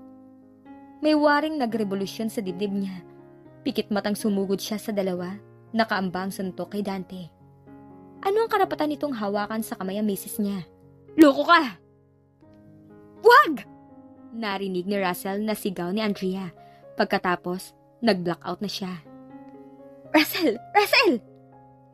May waring nagrevolusyon sa dibdib niya. Pikit matang sumugod siya sa dalawa, nakaambang suntok kay Dante. Ano ang karapatan nitong hawakan sa kamay ang misis niya? Loko ka! Wag! Narinig ni Russell na sigaw ni Andrea. Pagkatapos, nag-blackout na siya. Russell! Russell!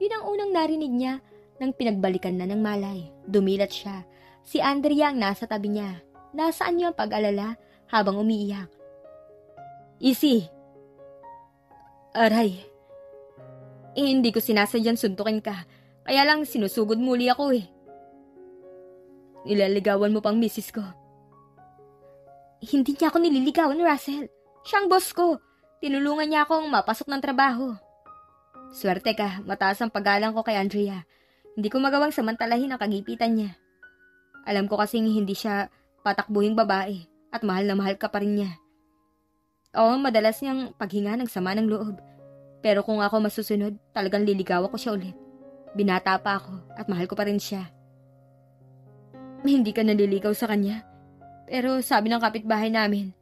Yun ang unang narinig niya nang pinagbalikan na ng malay. Dumilat siya. Si Andrea ang nasa tabi niya. Nasaan niyo ang pag-alala habang umiiyak? Easy. Aray. Hindi ko sinasadyang suntukin ka. Kaya lang sinusugod muli ako eh. Nilaligawan mo pang misis ko. Hindi niya ako nililigawan, Russell. Siyang boss ko. Tinulungan niya akong mapasok ng trabaho. Swerte ka, mataas ang paggalang ko kay Andrea. Hindi ko magawang samantalahin ang kagipitan niya. Alam ko kasing hindi siya patakbuhing babae at mahal na mahal ka pa rin niya. Oo, madalas niyang paghinga ng sama ng loob. Pero kung ako masusunod, talagang liligawan ko siya ulit. Binata pa ako at mahal ko pa rin siya. Hindi ka naliligaw sa kanya. Pero sabi ng kapitbahay namin,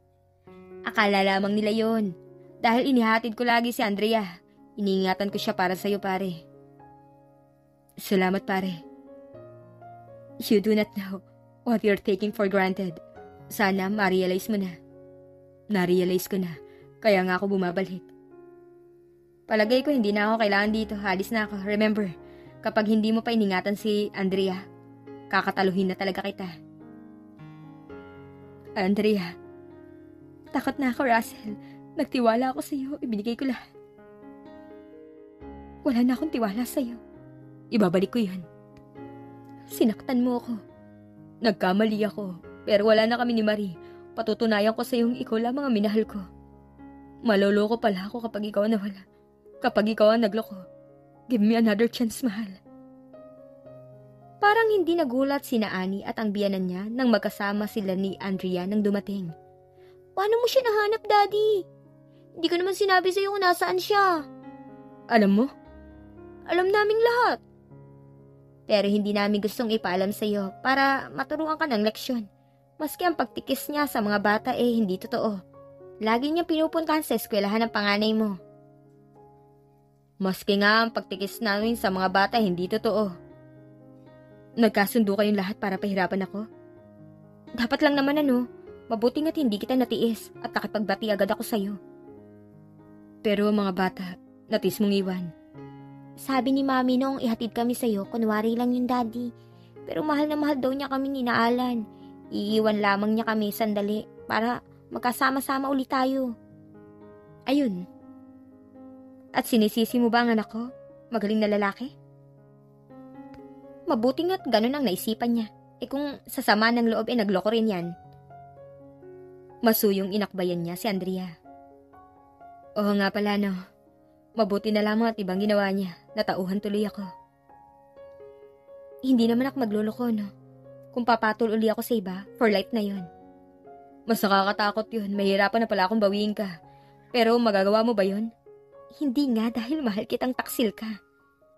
akala lamang nila yon. Dahil inihatid ko lagi si Andrea. Iniingatan ko siya para sa'yo, pare. Salamat, pare. You do not know what you're taking for granted. Sana ma-realize mo na. Na-realize ko na. Kaya nga ako bumabalik. Palagay ko hindi na ako kailangan dito. Halis na ako. Remember, kapag hindi mo pa iningatan si Andrea, kakataluhin na talaga kita. Andrea, takot na ako, Russell. Nagtiwala ako sa'yo. Ibinigay ko lahat. Wala na akong tiwala sa'yo. Ibabalik ko yan. Sinaktan mo ako. Nagkamali ako. Pero wala na kami ni Marie. Patutunayan ko sa iyong ikaw lamang ang minahal ko. Maloloko pala ako kapag ikaw nawala. Kapag ikaw ang nagloko. Give me another chance, mahal. Parang hindi nagulat sina Annie at ang biyanan niya nang magkasama sila ni Andrea nang dumating. Paano mo siya nahanap, Daddy? Hindi ko naman sinabi sa iyo kung nasaan siya. Alam mo? Alam naming lahat. Pero hindi namin gustong ipaalam sa iyo para maturuan ka ng leksyon. Maski ang pagtikis niya sa mga bata hindi totoo. Lagi niya pinupuntahan sa eskwelahan ng panganay mo. Maski nga ang pagtikis namin sa mga bata hindi totoo. Nagkasundo kayong lahat para pahirapan ako? Dapat lang naman mabuti nga't hindi kita natiis at nakipagbati agad ako sa'yo. Pero mga bata, natis mong iwan. Sabi ni Mami noong ihatid kami sa'yo, kunwari lang yung Daddy. Pero mahal na mahal daw niya kami ni Alan. Iiwan lamang niya kami sandali para magkasama-sama ulit tayo. Ayun. At sinisisi mo ba ang anak ko? Magaling na lalaki? Mabuting at ganun ang naisipan niya. Kung sasama ng loob nagloko rin yan. Masuyong inakbayan niya si Andrea. Oo nga pala no. Mabuti na lamang at ibang ginawa niya. Natauhan tuloy ako. Hindi naman ako magluloko no. Kung papatol uli ako sa iba, for life na yon. Mas nakakatakot yun. Mahirapan na pala akong bawiin ka. Pero magagawa mo ba yun? Hindi nga dahil mahal kitang taksil ka.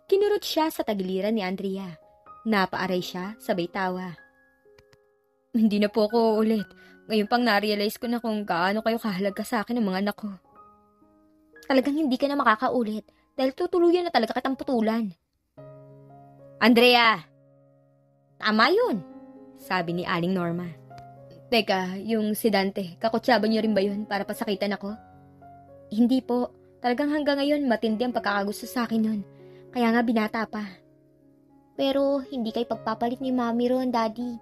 Kinurot siya sa tagiliran ni Andrea. Napaaray siya, sabay tawa. Hindi na po ako ulit. Ngayon pang na-realize ko na kung gaano kayo kahalaga sa akin ng mga anak ko. Talagang hindi ka na makakaulit dahil tutuluyan na talaga kitang putulan. Andrea! Tama yun, sabi ni Aling Norma. Teka, yung si Dante, kakutsaba niyo rin ba yun para pasakitan ako? Hindi po. Talagang hanggang ngayon matindi ang pagkakagusto sa akin nun. Kaya nga binata pa. Pero hindi kayo pagpapalit ni Mami ron, Daddy.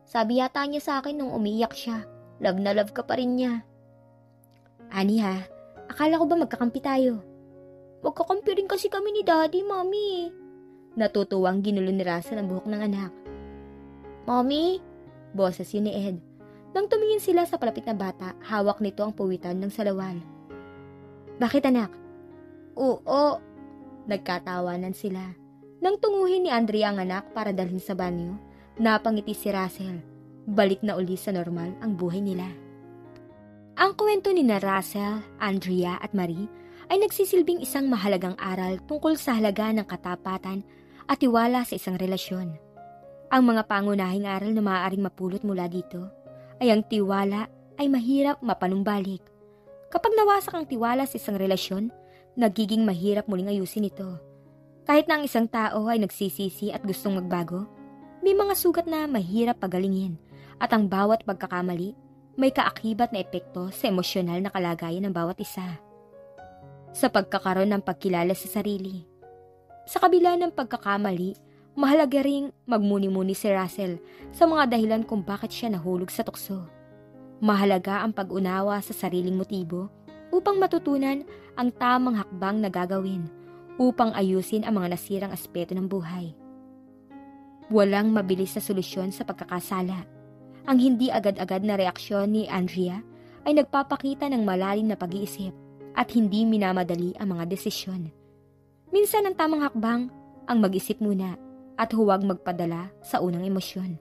Sabi yata niya sa akin nung umiiyak siya. Love na love ka pa rin niya. Ani ha, akala ko ba magkakampi tayo? Magkakampi rin kasi kami ni Daddy, Mami. Natutuwang ginulo ni Russell ang buhok ng anak. Mami? Boses yun ni Ed. Nang tumingin sila sa palapit na bata, hawak nito ang puwitan ng salawal. Bakit anak? Oo. Nagkatawanan sila. Nang tunguhin ni Andrea ang anak para dalhin sa banyo, napangiti si Russell. Balik na uli sa normal ang buhay nila. Ang kwento ni na Russell, Andrea at Marie ay nagsisilbing isang mahalagang aral tungkol sa halaga ng katapatan at tiwala sa isang relasyon. Ang mga pangunahing aral na maaaring mapulot mula dito ay ang tiwala ay mahirap mapanumbalik. Kapag nawasak ang tiwala sa isang relasyon, nagiging mahirap muling ayusin ito. Kahit na ang isang tao ay nagsisisi at gustong magbago, may mga sugat na mahirap pagalingin at ang bawat pagkakamali may kaakibat na epekto sa emosyonal na kalagayan ng bawat isa. Sa pagkakaroon ng pagkilala sa sarili. Sa kabila ng pagkakamali, mahalaga ring magmuni-muni si Russell sa mga dahilan kung bakit siya nahulog sa tukso. Mahalaga ang pag-unawa sa sariling motibo upang matutunan ang tamang hakbang na gagawin upang ayusin ang mga nasirang aspeto ng buhay. Walang mabilis na solusyon sa pagkakasala. Ang hindi agad-agad na reaksyon ni Andrea ay nagpapakita ng malalim na pag-iisip at hindi minamadali ang mga desisyon. Minsan ang tamang hakbang ang mag-isip muna at huwag magpadala sa unang emosyon.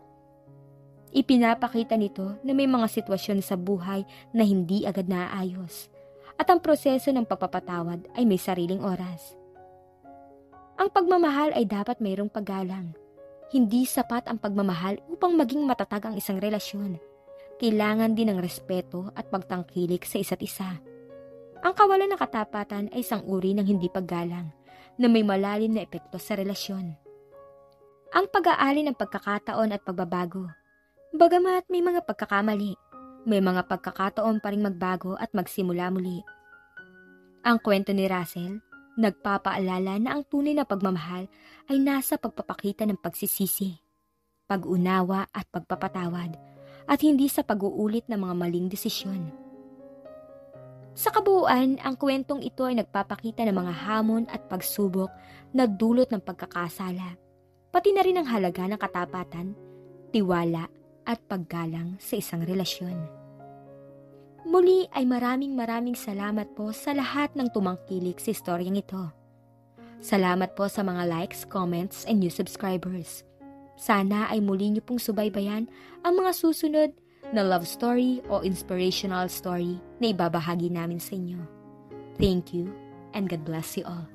Ipinapakita nito na may mga sitwasyon sa buhay na hindi agad naaayos at ang proseso ng pagpapatawad ay may sariling oras. Ang pagmamahal ay dapat mayroong paggalang. Hindi sapat ang pagmamahal upang maging matatag ang isang relasyon. Kailangan din ng respeto at pagtangkilik sa isa't isa. Ang kawalan ng katapatan ay isang uri ng hindi paggalang na may malalim na epekto sa relasyon. Ang pag-aali ng pagkakataon at pagbabago. Bagamat may mga pagkakamali, may mga pagkakataon pa ring magbago at magsimula muli. Ang kwento ni Russell, nagpapaalala na ang tunay na pagmamahal ay nasa pagpapakita ng pagsisisi, pag-unawa at pagpapatawad, at hindi sa pag-uulit ng mga maling desisyon. Sa kabuuan, ang kwentong ito ay nagpapakita ng mga hamon at pagsubok na dulot ng pagkakasala, pati na rin ang halaga ng katapatan, tiwala at paggalang sa isang relasyon. Muli ay maraming salamat po sa lahat ng tumangkilik sa istoryang ito. Salamat po sa mga likes, comments, and new subscribers. Sana ay muli niyo pong subaybayan ang mga susunod na love story o inspirational story na ibabahagi namin sa inyo. Thank you and God bless you all.